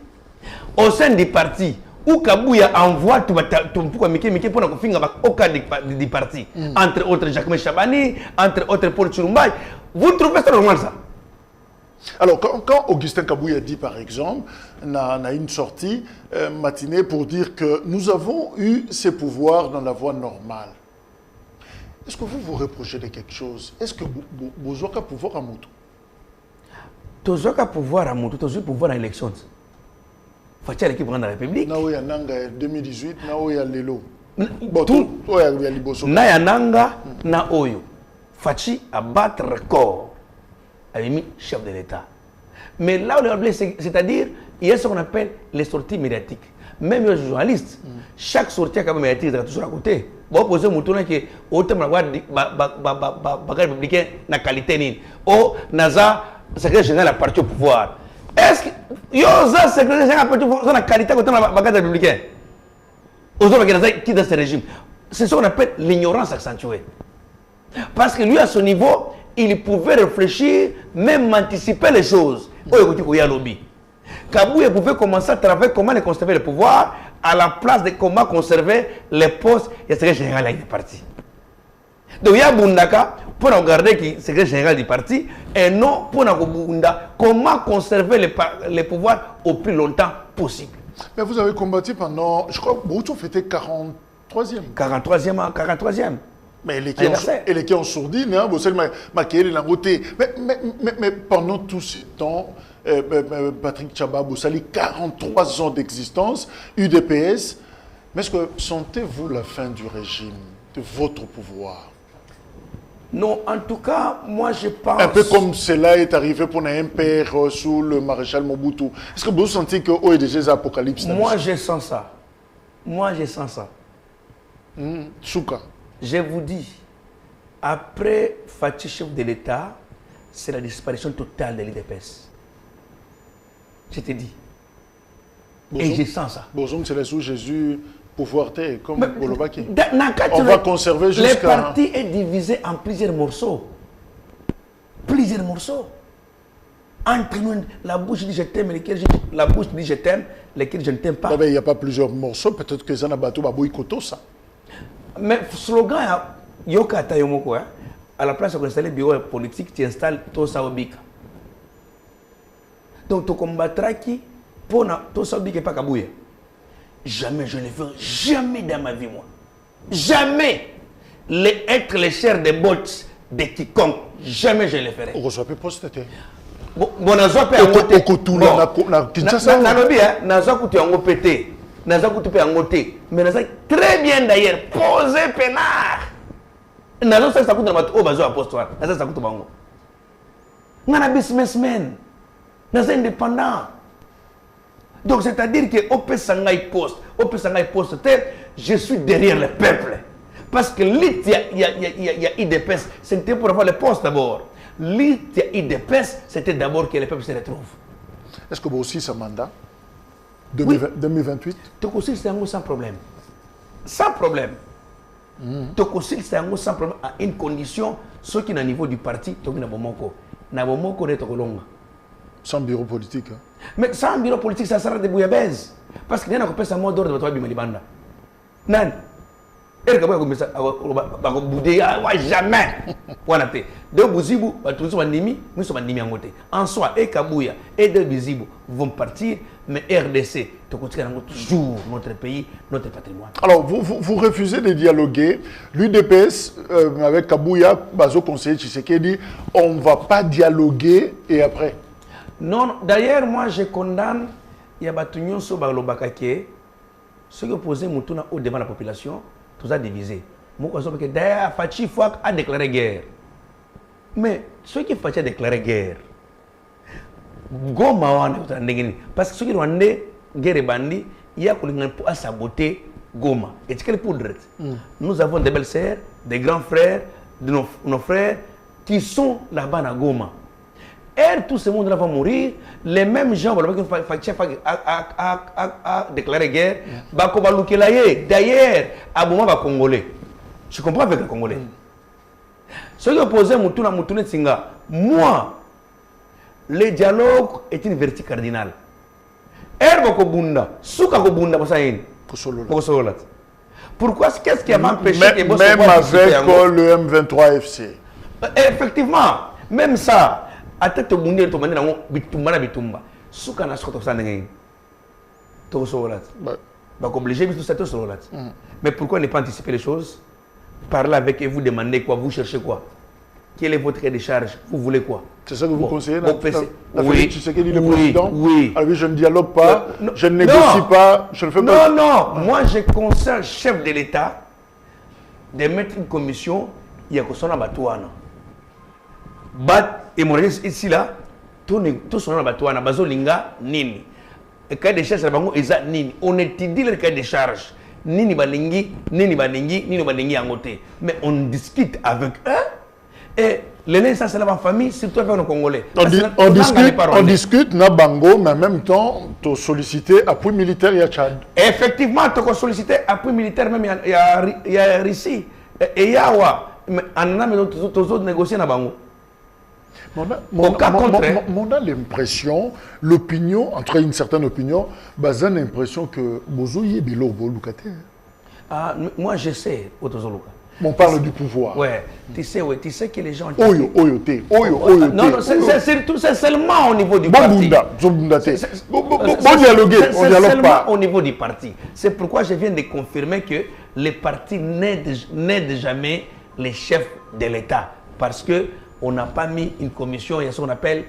où Kabouya envoie tout pourquoi Miki pour na finga au cas du parti entre autres Jacques Chabani, entre autres Paul Chirumbai, vous trouvez ça normal ça? Alors, quand Augustin Kabouya dit, par exemple, a une sortie matinée pour dire que nous avons eu ces pouvoirs dans la voie normale, est-ce que vous reprochez de quelque chose? Est-ce que vous avez pouvoir à Moutou? Vous avez pouvoir à Moutou, vous avez pouvoir à l'élection. Faut-il l'équipe dans la République? Non, il y a Nanga 2018, il y a Lelo. Tout. Il y a Liboso. Nanga, na Oyo. Fachi à battre record. Mis chef de l'État. Mais là où le problème, c'est-à-dire, il y a ce qu'on appelle les sorties médiatiques. Même les journalistes, chaque sortie a médiatique, c'est toujours à côté. Vous posez mon tour que autant de républicain na qualité ni. Oh, Naza, secrétaire général la partie au pouvoir. Est-ce que yo ça secrétaire général peut faire la qualité quand on a bagage républicain aux autres qui dans ce régime, c'est ce qu'on appelle l'ignorance accentuée. Parce que lui à son niveau, il pouvait réfléchir, même anticiper les choses. Kabouya pouvait commencer à travailler comment conserver le pouvoir à la place de comment conserver les postes et le secrétaire général du parti. Donc il y a Bundaka pour regarder qui est secrétaire général du parti et non pour comment conserver les pouvoirs au plus longtemps possible. Mais vous avez combattu pendant, je crois, Boutou fêtait 43e. 43e. Mais elle est en sourdine, hein, mais pendant tout ce temps, Patrick Tchaba, Boussali, 43 ans d'existence, UDPS. Mais est-ce que sentez-vous la fin du régime, de votre pouvoir? Non, en tout cas, moi je pense... Un peu comme cela est arrivé pour un père sous le maréchal Mobutu. Est-ce que vous sentez que oh, il y a déjà apocalypse? Moi je sens ça. Souka. Je vous dis, après Fatih, chef de l'État, c'est la disparition totale de l'IDPS. Je te dis. Et je sens ça. Bonjour, c'est sous Jésus, pouvoir terre, comme Bolobaki. On va conserver jusqu'à... Le parti est divisé en plusieurs morceaux. Plusieurs morceaux. Entre nous, la bouche dit je t'aime, la bouche dit je t'aime, lesquels je ne t'aime pas. Il n'y a pas plusieurs morceaux, peut-être que ça n'a pas tout Koto ça. Mais le slogan, Yoka Tayomoko, à la place d'installer le bureau politique, tu installes Tosa Obika. Donc tu combattras qui pour Tosa Obika et pas Kabouya. Jamais je ne le ferai, jamais dans ma vie, moi. Jamais être le chair des bottes de quiconque, jamais je le ferai. On reçoit peu poste. Bon, on a besoin de mais nous sommes très bien d'ailleurs, posé peinard. Nous sommes ça coûte dans notre bazo apostoire. Nous sommes ça coûte bango. Nous sommes businessmen. Nous sommes indépendants. Donc c'est-à-dire que au Sangai poste, je suis derrière le peuple. Parce que il y a IDPS, c'était pour avoir le poste d'abord. IDPS, c'était d'abord que le peuple se retrouve. Est-ce que vous aussi ce mandat 2028? Tokosil c'est un sans problème. Sans problème. Tokosil c'est un sans problème à une condition, ceux qui sont au niveau du parti, Toki Nabomoko. Nabomoko est Tokolonga. Sans bureau politique. Hein? Mais sans bureau politique, ça sera des bouillabaisse. Parce qu'il y a un peu de mot d'ordre de toi, Bimalibanda. Non. Jamais. Deux Bouzibou, nous sommes animés en côté. En soi, et Kabouya et deux Bizibou vont partir, mais RDC, toujours notre pays, notre patrimoine. Alors, vous refusez de dialoguer. L'UDPS, avec Kabouya, Bazo conseiller Tshisekedi, on ne va pas dialoguer et après. Non, d'ailleurs, moi je condamne, il y a Batunion Sobalo Bakake, ceux qui opposaient Moutouna au devant de la population. Tout ça divisé. D'ailleurs, Fatih Fouak a déclaré guerre. Mais ceux qui Fatih a déclaré guerre, Goma, parce que ceux qui ont dit guerre et bandit, il y a pour saboter Goma. Et c'est quelle poudre? Nous avons des belles sœurs, des grands frères, de nos frères qui sont là-bas à Goma. Et tout ce monde-là va mourir. Les mêmes gens, Fatih a déclaré guerre. D'ailleurs, Abouma va congolais. Je comprends avec les Congolais. Ceux qui opposent Moutouna Tsinga, moi, le dialogue est une vertu cardinale. Pourquoi? Qu'est-ce qui a empêché que même avec le M23 FC. Effectivement, même ça. À tête de Boundé, tu m'as dit bitumba. Souka na soto sanengi. Tu reçois là. Obligé de tout ça. Mais pourquoi ne pas anticiper les choses? Parler avec et vous demandez quoi? Vous cherchez quoi? Quel est votre cahier de charge? Vous voulez quoi? C'est ça que vous conseillez? Oui. Tu sais qu'il dit le président? Oui. Alors, je ne dialogue pas, je ne négocie pas, je ne fais pas. Non. Moi, je conseille au chef de l'État de mettre une commission. Il y a que son abatouana. Et mon ici là, tout son abatouana, bazolinga, nini. Le cahier de charge, nini. On étudie le cahier de charge. Nini balingi, nini balingi, nini balingi en côté. Mais on discute avec eux. Et L'aîné, ça c'est la famille, surtout avec nos Congolais. On discute, na bango, mais en même temps, tu sollicité appui militaire à Tchad. Effectivement, tu as sollicité appui militaire, même il y a Russie. Et il y a autres négocier na bango. On a l'impression, l'opinion, en tout cas une certaine opinion, on a l'impression que Bozo y est bilo Lukate. Moi je sais, on parle du pouvoir. Ouais, tu sais que les gens. Non, c'est seulement au niveau du parti. On dialogue, on dialogue pas. Au niveau du parti. C'est pourquoi je viens de confirmer que les partis n'aident jamais les chefs de l'État. Parce qu'on n'a pas mis une commission, il y a ce qu'on appelle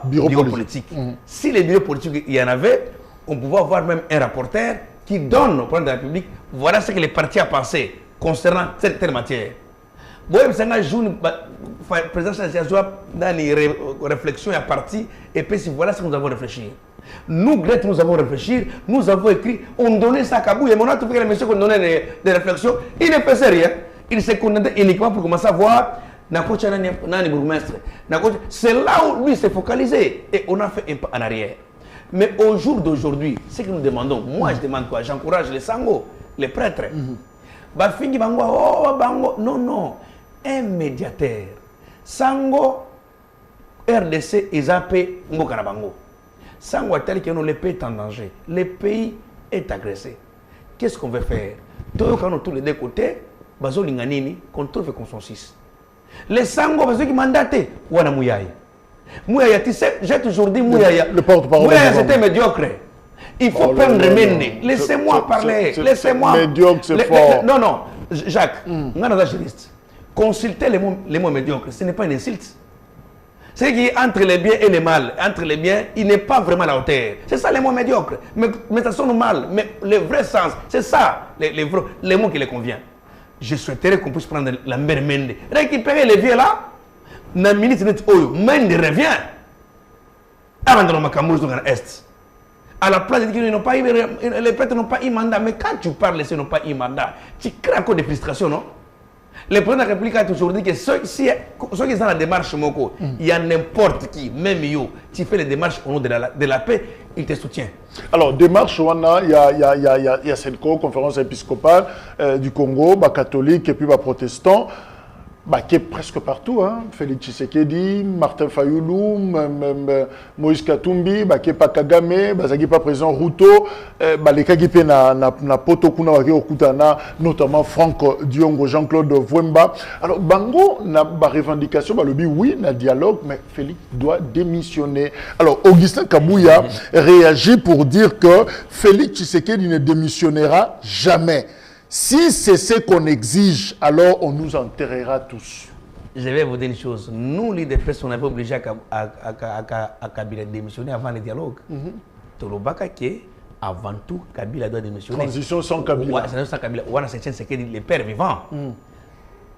bureau politique. Si les bureaux politiques, il y en avait, on pouvait avoir même un rapporteur qui donne au président de la République, voilà ce que les partis ont pensé concernant telle matière. Bon, c'est un jour, le président dans une réflexion à parti, et puis voilà ce que nous avons réfléchi. Nous, Grete, nous avons réfléchi, nous avons écrit, on donnait ça à Kabou, et maintenant, tout le monsieur qu'on donnait des réflexions, il ne faisait rien. Il s'est condamné uniquement pour commencer à voir. C'est là où lui s'est focalisé, et on a fait un pas en arrière. Mais au jour d'aujourd'hui, ce que nous demandons, moi je demande quoi? J'encourage les Sango, les prêtres. Non, un médiateur. Sango, RDC, Izapé, Ngokarabango. Sango a tel que le pays est en danger. Le pays est agressé. Qu'est-ce qu'on veut faire? Tous les deux côtés, qu'on trouve consensus. Les Sango, parce qu'ils mandatent, Wana Mouyaya. Mouyaya, tu sais, j'ai toujours dit Mouyaya. Mouyaya, c'était médiocre. Il faut prendre Mende. Laissez-moi parler. Laissez-moi. Médiocre, c'est fort. Non, Jacques, juriste. Consulter les mots médiocres, ce n'est pas une insulte. C'est qui entre les biens et les mal, entre les biens, il n'est pas vraiment à la hauteur. C'est ça les mots médiocres. Mais ça sonne mal. Mais le vrai sens, c'est ça, les mots qui les conviennent. Je souhaiterais qu'on puisse prendre la mère Mende. Récupérer les vieux là. Dans minute, Mende revient. Avant de l'Amakamouz dans l'Est. À la place de dire qu'ils n'ont pas eu, les prêtres n'ont pas eu mandat. Mais quand tu parles, ils n'ont pas eu mandat. Tu crées encore des frustrations, non? Le président de la République a toujours dit que ceux qui sont dans la démarche Moko, il y a n'importe qui, même yo, tu fais les démarches au nom de la paix, il te soutient. Alors, démarche, il y a cette conférence épiscopale du Congo, catholique et puis protestant. Qui est presque partout, hein. Félix Tshisekedi, Martin Fayoulou, Moïse Katumbi, qui est pas Kagame, qui est pas président Ruto, les cas qui sont na poto kuna okutana, notamment Franck Diongo, Jean-Claude Vwemba. Alors bango na revendication, oui, na dialogue, mais Félix doit démissionner. Alors Augustin Kabouya réagit pour dire que Félix Tshisekedi ne démissionnera jamais. Si c'est ce qu'on exige, alors on nous enterrera tous. Je vais vous dire une chose. Nous, les défenses, on n'est pas obligés à Kabila de démissionner avant le dialogue. Tolobaka qui avant tout, Kabila doit démissionner. Transition sans Kabila. Ouais, transition sans Kabila. On a certains, c'est que les pères vivants.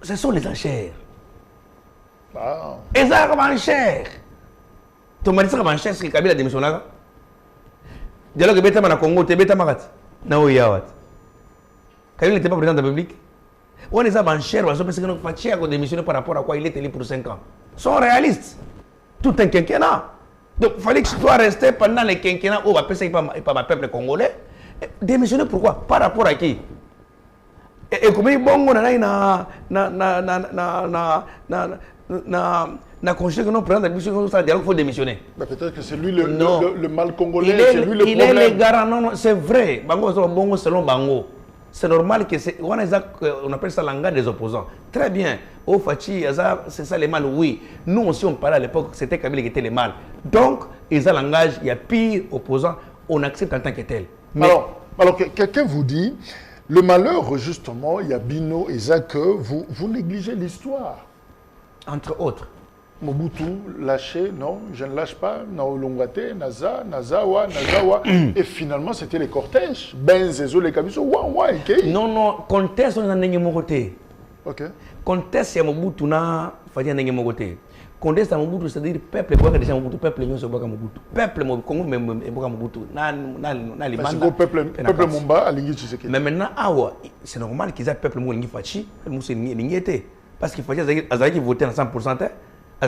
Ce sont les enchères. Et ça, comme enchères. Tu m'as dit ça comme enchères, c'est que Kabila démissionne là. Dialogue, tu es au Congo, tu es au Marat. Non, il y a. Kabila n'était pas président de la République. On est en cher, parce que nous avons démissionné par rapport à quoi il est élu pour 5 ans. Ils sont réalistes. Tout un quinquennat. Donc il fallait que tu dois rester pendant les quinquennats où on va passer par le peuple congolais. Démissionner pourquoi? Par rapport à qui? Et comme il bon, na constitution que nous prenons il faut démissionner. Peut-être que c'est lui le mal congolais, c'est lui le problème. Il est le garant, non, c'est vrai. Bango selon Bango. C'est normal que on appelle ça langage des opposants. Très bien. Au Fachi, c'est ça les mal, oui. Nous aussi, on parlait à l'époque, c'était Kabila qui était les mal. Donc, ils ont un langage, il y a pire opposant, on accepte en tant que tel. Mais... Alors quelqu'un vous dit, le malheur, justement, il y a Bino et Zach, que vous négligez l'histoire. Entre autres. Mobutu lâché, non, je ne lâche pas, Naolongate, Nazawa. Et finalement, c'était les cortèges. Benzezo, les Kabiso, Non, cortège, on a un mogoté. Ok. Cortège, c'est Mobutu, na, fadi un mogoté. Cortège, c'est Mobutu, c'est-à-dire peuple, déjà Mobutu, peuple, ils sont Mobutu. Peuple, Congo, même Mobutu. Parce que peuple Mumba, Alingi Tshisekedi. Mais maintenant, c'est normal qu'ils aient peuple Molingi Fachi, Moussi Lingete. parce qu'il faut dire qu'ils votent à 100%,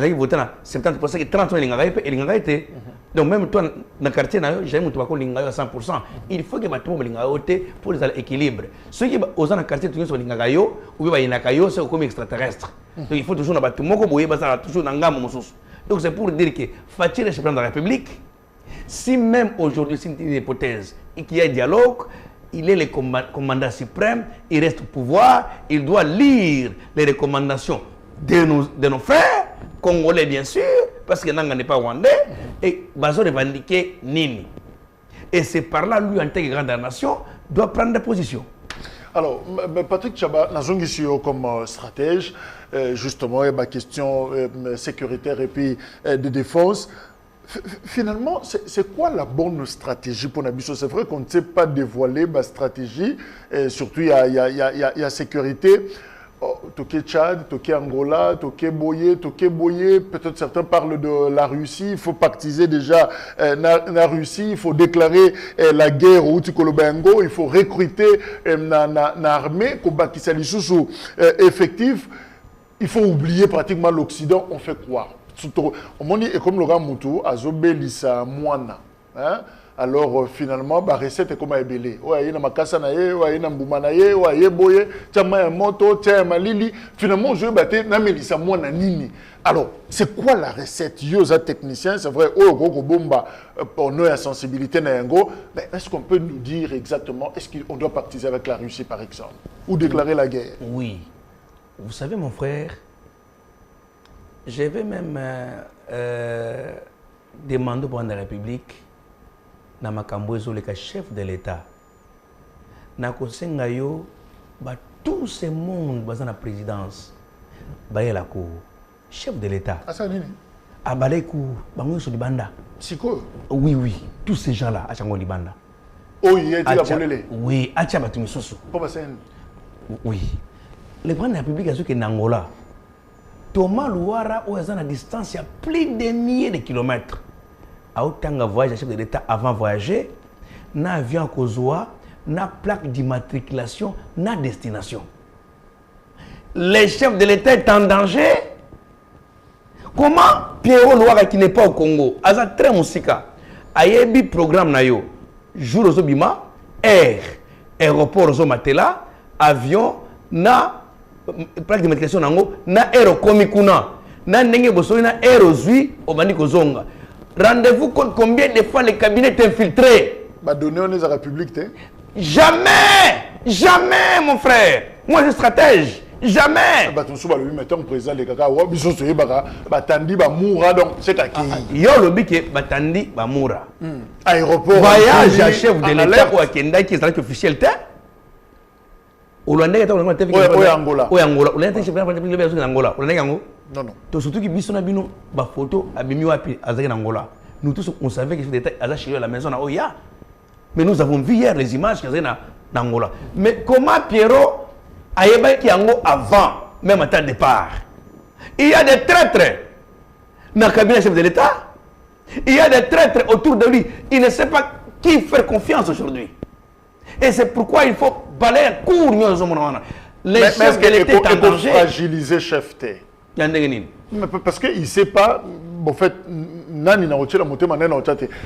ils votent à 70%, et 30% ils ont été. Donc même toi, dans le quartier, j'aime que tu à 100%. Il faut que tu aies pour les équilibres. Ceux qui sont dans le quartier, tu sont ou bien c'est comme extraterrestre. Donc il faut toujours toujours donc c'est pour dire que Fatih est le président de la République. Si même aujourd'hui, c'est une hypothèse, et qu'il y a un dialogue, il est le commandant suprême, il reste au pouvoir, il doit lire les recommandations de nos frères, congolais bien sûr, parce que Nanga n'est pas rwandais, et Bazo revendiquer Nini. Et c'est par là, lui, en tant que grande nation, doit prendre des positions. Alors, Patrick Tchaba, nous comme stratège, justement, il y a ma question sécuritaire et puis de défense. Finalement, c'est quoi la bonne stratégie pour Nabiso? C'est vrai qu'on ne sait pas dévoiler ma stratégie, et surtout il y a sécurité. Toké Tchad, Toké Angola, Toké Boye, peut-être certains parlent de la Russie, il faut pactiser déjà la Russie, il faut déclarer la guerre au Tikolobengo, il faut recruter l'armée, effectif. Il faut oublier pratiquement l'Occident, on fait quoi? On dit, et comme le Moutou, Azobelisa Moana. Alors finalement, la recette est comme à Ebele. Il y a Makasa, il y a Mboumana, il y a Boye, il y a Moto, il y a Lili. Finalement, je vais battre Namelisa Moana Nini. Alors, c'est quoi la recette? Yosa technicien, c'est vrai, pour nous, la sensibilité, mais est-ce qu'on peut nous dire exactement, est-ce qu'on doit pactiser avec la Russie par exemple? Ou déclarer la guerre? Oui. Vous savez, mon frère, je vais même demander au président de la République, dans ma camboise, le chef de l'État, dans tout ce monde dans la présidence, la cour, chef de l'État, à la cour, c'est quoi? Oui, tous ces gens-là, à Chango Libanda. Oh, il y a dit la volée. Oui, à Tchabatumisoso. Oui. Le président de la République a dit que Nangola, Thomas Louara, où est à distance, il y a plus de milliers de kilomètres. À autant de voyage, chef de l'État avant de voyager, n'a avion à Kozoa, n'a plaque d'immatriculation, n'a destination. Le chef de l'État est en danger. Comment Pierrot Louara qui n'est pas au Congo, a très musika, a yebi programme na yo, jour aux Obima, air, aéroport aux Matela, avion, na plaque d'immatriculation na aérokomikuna, na nenge bosoli na aérozui au bandi kozonga. Rendez-vous compte combien de fois le cabinet est infiltré? Donner à la République, jamais! Jamais, mon frère! Moi, je suis stratège. Jamais! Aéroport. Voyage à chef de l'État ou à Kenda qui est officiel. Hollandais est Angola. Hollandais est Angola. Non, non. Donc surtout que bisona bino ba photo abimi wapi azaki en Angola. Nous tous on savait que c'était à la maison à Oya. Mais nous avons vu hier les images qu'il y a en Angola. Mais comment Pierrot a évacué Ango avant, même à tel départ? Il y a des traîtres dans le cabinet chef de l'État. Il y a des traîtres autour de lui. Il ne sait pas qui faire confiance aujourd'hui. Et c'est pourquoi il faut balayer court. Les chefs de l'État sont en danger. Fragiliser chef T. Parce qu'il ne sait pas, en fait,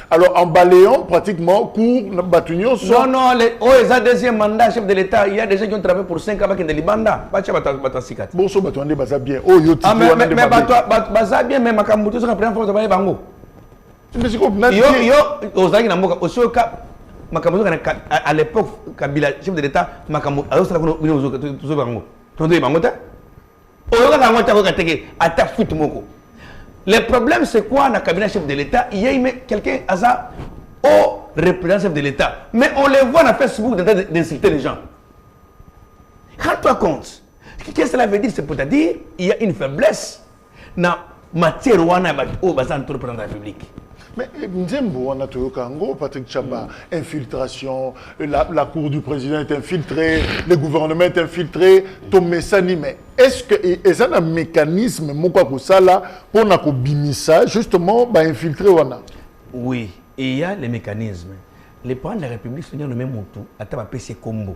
alors en balayant pratiquement court, non, non, ils ont deuxième mandat, chef de l'État. Il y a des gens qui ont travaillé pour 5 ans avec des Libanda. Bon, ça va bien. Mais baza bien, mais ma camoutou, c'est la première fois que vous avez bango. À l'époque, Kabila, chef de l'État, le problème, c'est quoi dans le cabinet chef de l'État? Il y a quelqu'un au représentant chef de l'État. Mais on les voit dans Facebook d'insulter les gens. Rends-toi compte. Qu'est-ce que cela veut dire? C'est pour te dire qu'il y a une faiblesse dans la matière au représentant de la République. Mais Nzembo, on a tout Kango, Patrick Tchaba, infiltration, la cour du président est infiltrée, le gouvernement est infiltré, Tomé Sani, mais est-ce que ça a un mécanisme pour bimisa justement infiltrer Wana? Oui, il y a les mécanismes. Les parents de la République sont le même mot, à PC combo,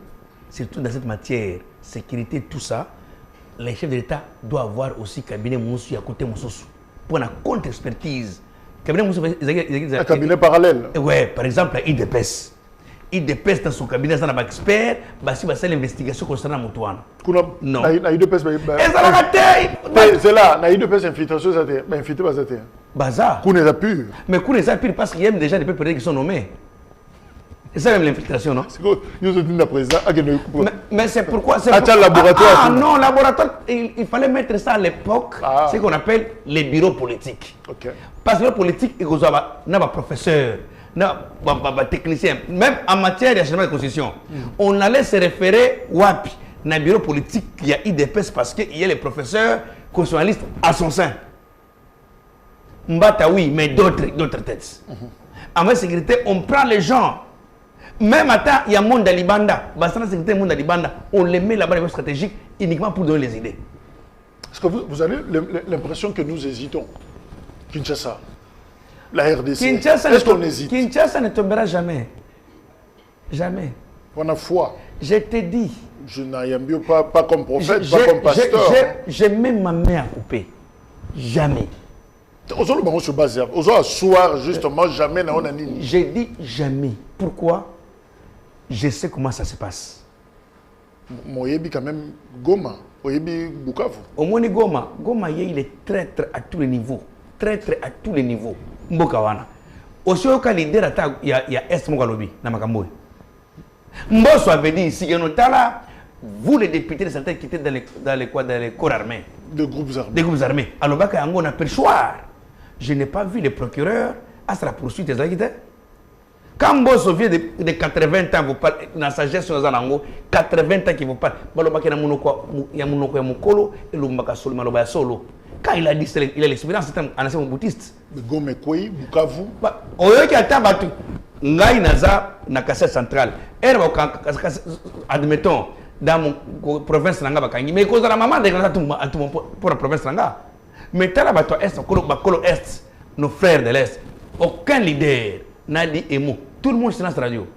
surtout dans cette matière, sécurité, tout ça. les chefs de l'État doivent avoir aussi cabinet Moussou à côté Moussou pour la contre-expertise. Cabinet Moussou, un cabinet parallèle. Oui, par exemple, IDPS. IDPS dans son cabinet, c'est un expert, si c'est l'investigation concernant Moutouana. Non. IDPS, c'est là, IDPS infiltration, c'est infiltré pas ça. Bazar. Kouneza pur. Mais Kouneza pur parce qu'il y a déjà des peuples qui sont nommés. C'est ça même l'infiltration, non? Mais c'est pourquoi... laboratoire. Ah non, laboratoire, il fallait mettre ça à l'époque, ce qu'on appelle les bureaux politiques. Parce que le politique, il y a un professeur, un technicien, même en matière d'achèvement de constitution. On allait se référer WAPI, dans le bureau politique, il y a IDPS parce qu'il y a les professeurs constitutionnalistes à son sein. Mbata, oui, mais d'autres têtes. En vrai, sécurité, on prend les gens. Même attends, il y a monde d'Alibanda, Bastana sécurité, monde d'Alibanda, on les met là-bas, les stratégiques, uniquement pour donner les idées. Est-ce que vous avez l'impression que nous hésitons? Kinshasa, la RDC, est-ce qu'on hésite? Kinshasa ne tombera jamais. Jamais. On a foi. Je te dis. Je n'aime pas comme prophète, pas comme pasteur. J'ai même ma main à couper. Jamais. Justement, jamais. J'ai dit jamais. Pourquoi? Je sais comment ça se passe. Moyebi quand même Goma, Moyebi Bukavu. Au moins Goma, il est traître à tous les niveaux. Traître à tous les niveaux. Mbokawana. Aussi au cas leader il y a Est Mokalobi, Namakamboy. Mbosso avait dit ici, vous les députés de certains qui étaient dans les corps armés. Des groupes armés. Des groupes armés. Alors, on a perchoir. Je n'ai pas vu les procureurs à la poursuite des acquittés. Quand Mbosso vient de 80 ans, vous parlez, dans sa gestion, 80 ans qui vous parle, quand il a dit il a l'expérience, c'est un ancien boutiste. Gomekoi, Bukavu. Oyoki atabatu. Ngai naza na cassette centrale. Admettons, dans mon province nanga bakangi. Mais cause de la maman, pour la province nanga. Mais t'as la bateau est, Bakolo Est, nos frères de l'Est. Aucun leader n'a dit un mot. Tout le monde silence radio.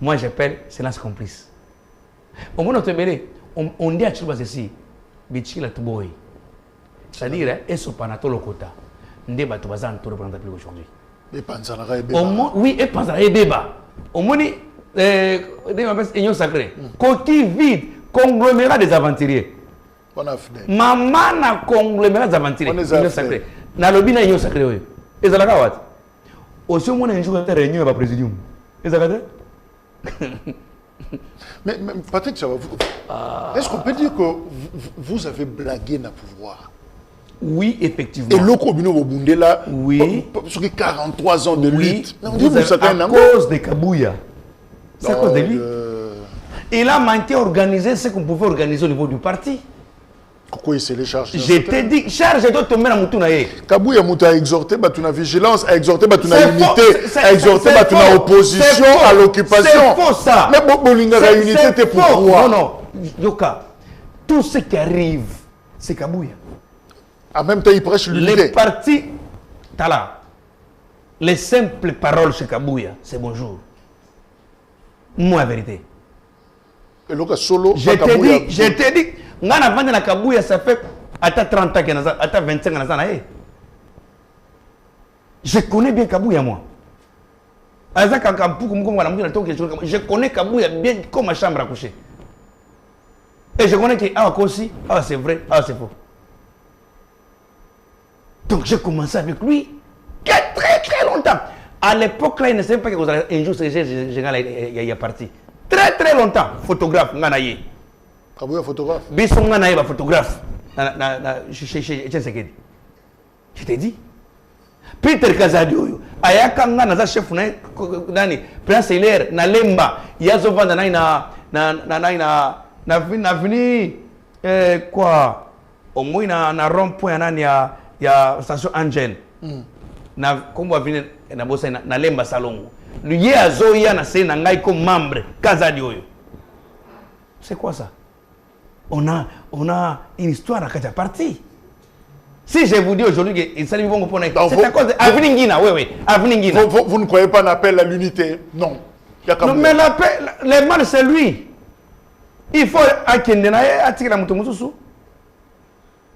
Moi j'appelle silence complice. Au moment où on dit à Chilba ceci, Bichila Tuboy. C'est-à-dire, et ce panato lokota. Ndé bato bazan to reprendre plus aujourd'hui. Et Panzanara et Beba. Oui, et Panzanara et Beba. Au moins, union sacrée. Coquille vide, conglomérat des aventuriers. Maman na conglomérat des aventuriers. Union sacrée. Na lobby na union sacrée. Et ça la kawat. Aussi, on a un jour de réunion avec le présidium. Et ça va. Mais Patrick, ça va. Est-ce qu'on peut dire que vous avez blagué dans le pouvoir? Oui, effectivement. Et l'Okobino Bundela, oui. Sur 43 ans de lutte. À cause de Kabouya. C'est à cause de lui. Il a manqué d'organiser ce qu'on pouvait organiser au niveau du parti. Pourquoi il s'est les charges? Je t'ai dit, charge de te mettre à Moutunaye. Kabouya Mouta a exhorté la vigilance, a exhorté la unité, a exhorté la opposition à l'occupation. C'est faux ça. Mais Bolinga unité, c'était pourquoi? Non, Yoka, tout ce qui arrive, c'est Kabouya. En même temps, il prêche l'unité. Les partis, Tala, les simples paroles chez Kabouya, c'est bonjour. Moi, la vérité. Et donc, solo, je t'ai dit, on a vendu la Kabouya, ça fait à 30 ans, à 25 ans. Je connais bien Kabouya, moi. Je connais Kabouya bien comme ma chambre à coucher. Et je connais que c'est vrai, c'est faux. Donc j'ai commencé avec lui très très longtemps. À l'époque, là, il ne savait pas qu'un jour, il est parti. Très très longtemps. Photographe, Nganaye. Kabouya photographe. Bisson Nganaye, photographe. Chez Etienne Sekedi. Je t'ai dit. Peter Kazadio. Ayaka Ngana, chef, Prince Hilaire, Nalemba, Yazova, na venu, quoi, au moins, na rond-point, il y a une station Angel. Comme on vient na Lemba Salongo. Lui, a Zoya na se nangai comme membre Kazadio. C'est quoi ça? On a une histoire à quatre parties. Si je vous dis aujourd'hui que ça vont comprendre, c'est à cause de Aveningina, oui, Aveningina. Vous ne croyez pas l'appel à l'unité? Non. Non, mais l'appel, le mal c'est lui. Il faut attirer la moto.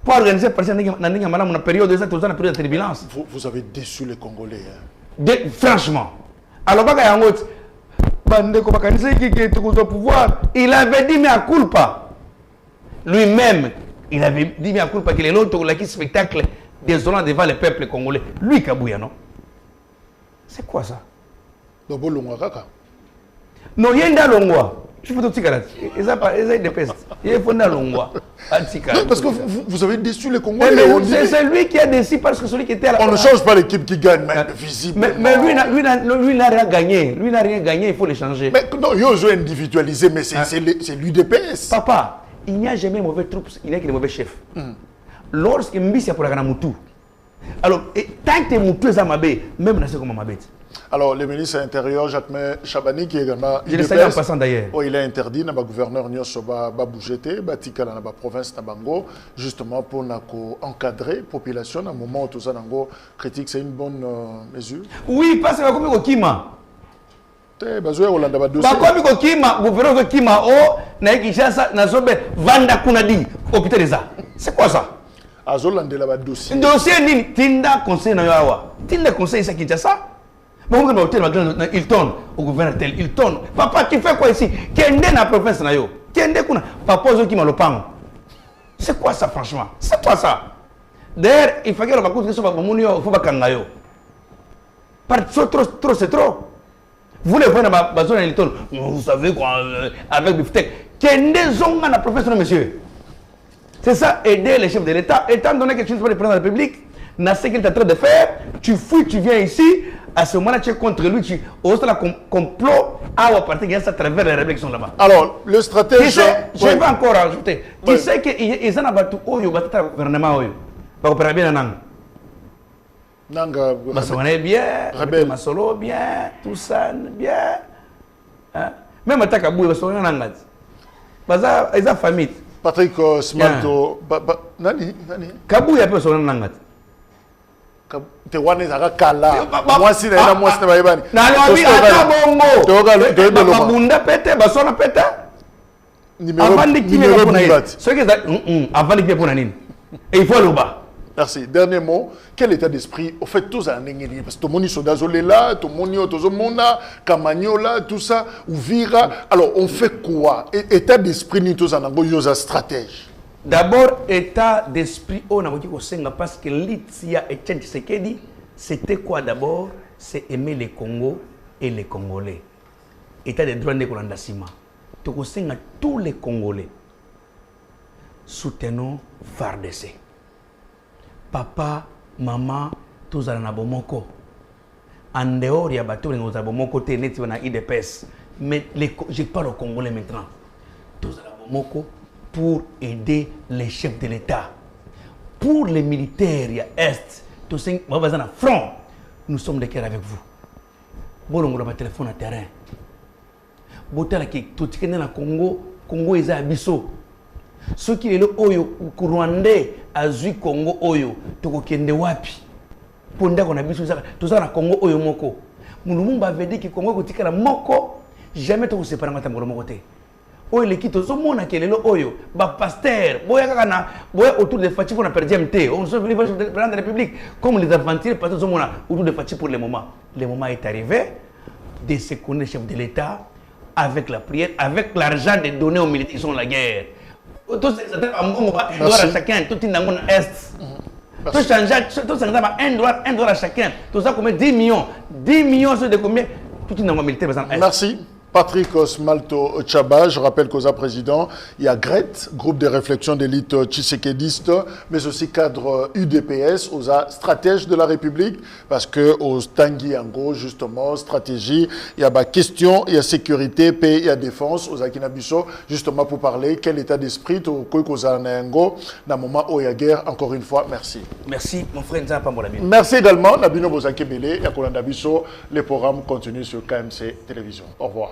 pour organiser la période de la turbulence. Vous avez déçu les Congolais. Hein. Franchement. Alors, pouvoir, il avait dit mais à culpa. Lui-même, il avait dit mais à culpa qu'il est l'autre qui spectacle désolant devant le peuple congolais. Lui, Kabouya, non? C'est quoi ça? Non, il y a un longwa. Je peux te dire, ils ont des pestes. Il y a un longwa. Parce que vous avez déçu les Congolais. C'est lui qui a déçu parce que celui qui était là. On ne change pas l'équipe qui gagne, mais visiblement. Mais lui n'a rien gagné. Lui n'a rien gagné, il faut le changer. Mais non, il a individualisé, mais c'est l'UDPS. Papa, il n'y a jamais de mauvais troupes, il n'y a que de mauvais chefs. Lorsque Mbisi a pour la Moutou, alors, tant que Moutou est à Mabé, même dans ce comme Mabé. Alors, le ministre de l'Intérieur, Jacques Chabani, qui est également. Je le savais en passant d'ailleurs. Oh, il a interdit, le gouverneur Nyosoba Baboujete, Batika, dans la province de Bango, justement pour encadrer la population à un moment où tout ça critique. C'est une bonne mesure. Oui, parce que comme Kima. Comme Kima, gouverneur Kima, oh, Naïkishasa, Nazobe, Vanda Kunadi, hôpital des Arts. C'est quoi ça? Azolande là-bas dossier. Dossier, Tinda conseil na Yawa. Tinda conseil, c'est Kinshasa. Mais on va il tourne au gouverneur tel, il tourne. Papa, tu fais quoi ici? Kende na province na yo. Kende kuna. Papa, qui m'a le pan. C'est quoi ça, franchement? C'est quoi ça? D'ailleurs, il faut que le coup de soit il faut pas kangayo. Trop, c'est trop. Vous les voyez dans ma zone, il tourne. Vous savez quoi, avec Biftek. Kende zonga na province, monsieur. C'est ça, aider les chefs de l'État. Étant donné que tu ne peux pas le président de la République, dans ce qu'il est en train de faire, tu fouilles, tu viens ici. À ce moment-là, tu es contre lui, tu oses la complot à partir à travers les réflexions là-bas. Alors, le stratège. Je vais encore ajouter. Tu sais qu'ils ont abattu au gouvernement. Ils vont faire bien en Nanga. Massoné bien, Massolo bien, tout ça bien. Même à Takabou, ils vont faire un angat. Ils ont famille. Patrick Smalto. Nani? Kabou, il y a personne en angat. Te wane zaka kala mwasi na ina mwasi na baibani na lobi ata bongo babunda pete basona pete numéro ce que ça avant de pour nini et il faut le bas. Merci. Dernier mot, quel état d'esprit au fait tous en Ningeli parce que tout le monde est là, tout le monde est Kamanyola, tout ça, Ouvira. Alors on fait quoi? État d'esprit ni tous en ango yosa stratège. D'abord, état d'esprit, on a dit parce que l'Itia et Tchèque Sekedi, c'était quoi d'abord? C'est aimer les Congos et les Congolais. État de droit de Kolandasima. Tous les Congolais. Soutenons FARDC. Papa, maman, tous à la Bomoko. En dehors, il y a des gens qui Bomoko, qui sont à IDPS. Mais je parle aux Congolais maintenant. Tous à la Bomoko. Pour aider les chefs de l'État. Pour les militaires, il y a Est, tout ça, on va dans front. Nous sommes de cœur avec vous. Bon, on a un téléphone à terrain. Bon, tout ce qui est dans le Congo, Congo est à Abisso. Ceux qui sont au Rwandais, à Zui Congo, Oyo, tout ce qui est wapi. Pour nous, on a Abisso, tout ça, dans le Congo, Oyo Moko. Nous avons dit que le Congo est à Moko, jamais tout se sépare de mon côté. Oyo les quitte au monde qui est là oyo ba pasteur boya kana boya autour de Fati pour perdre MT on se veut président de la République comme les aventuriers parce que monde autour de Fati pour le moment est arrivé de se connaître chef de l'État avec la prière avec l'argent de donner aux militaires ils sont la guerre tout ça chacun tout est dans est tout changer tout ça un droit à chacun tout ça comme 10 millions c'est de combien tout est dans militaire est. Merci. Patrick Smalto Tchaba, je rappelle qu'aux président, il y a GRET, groupe de réflexion d'élite tshisekédiste, mais aussi cadre UDPS, aux stratèges de la République, parce que aux Tanguy Ango, justement, stratégie, il y a question, il y a sécurité, paix, il y a défense, aux Akinabiso, justement pour parler quel état d'esprit, au Koikoza Nango, dans le moment où il y a guerre, encore une fois, merci. Merci, mon frère Nzapa Molabino. Merci également, Nabino Bozakebele, et à Kolandabiso, les programmes continuent sur KMC Télévision. Au revoir.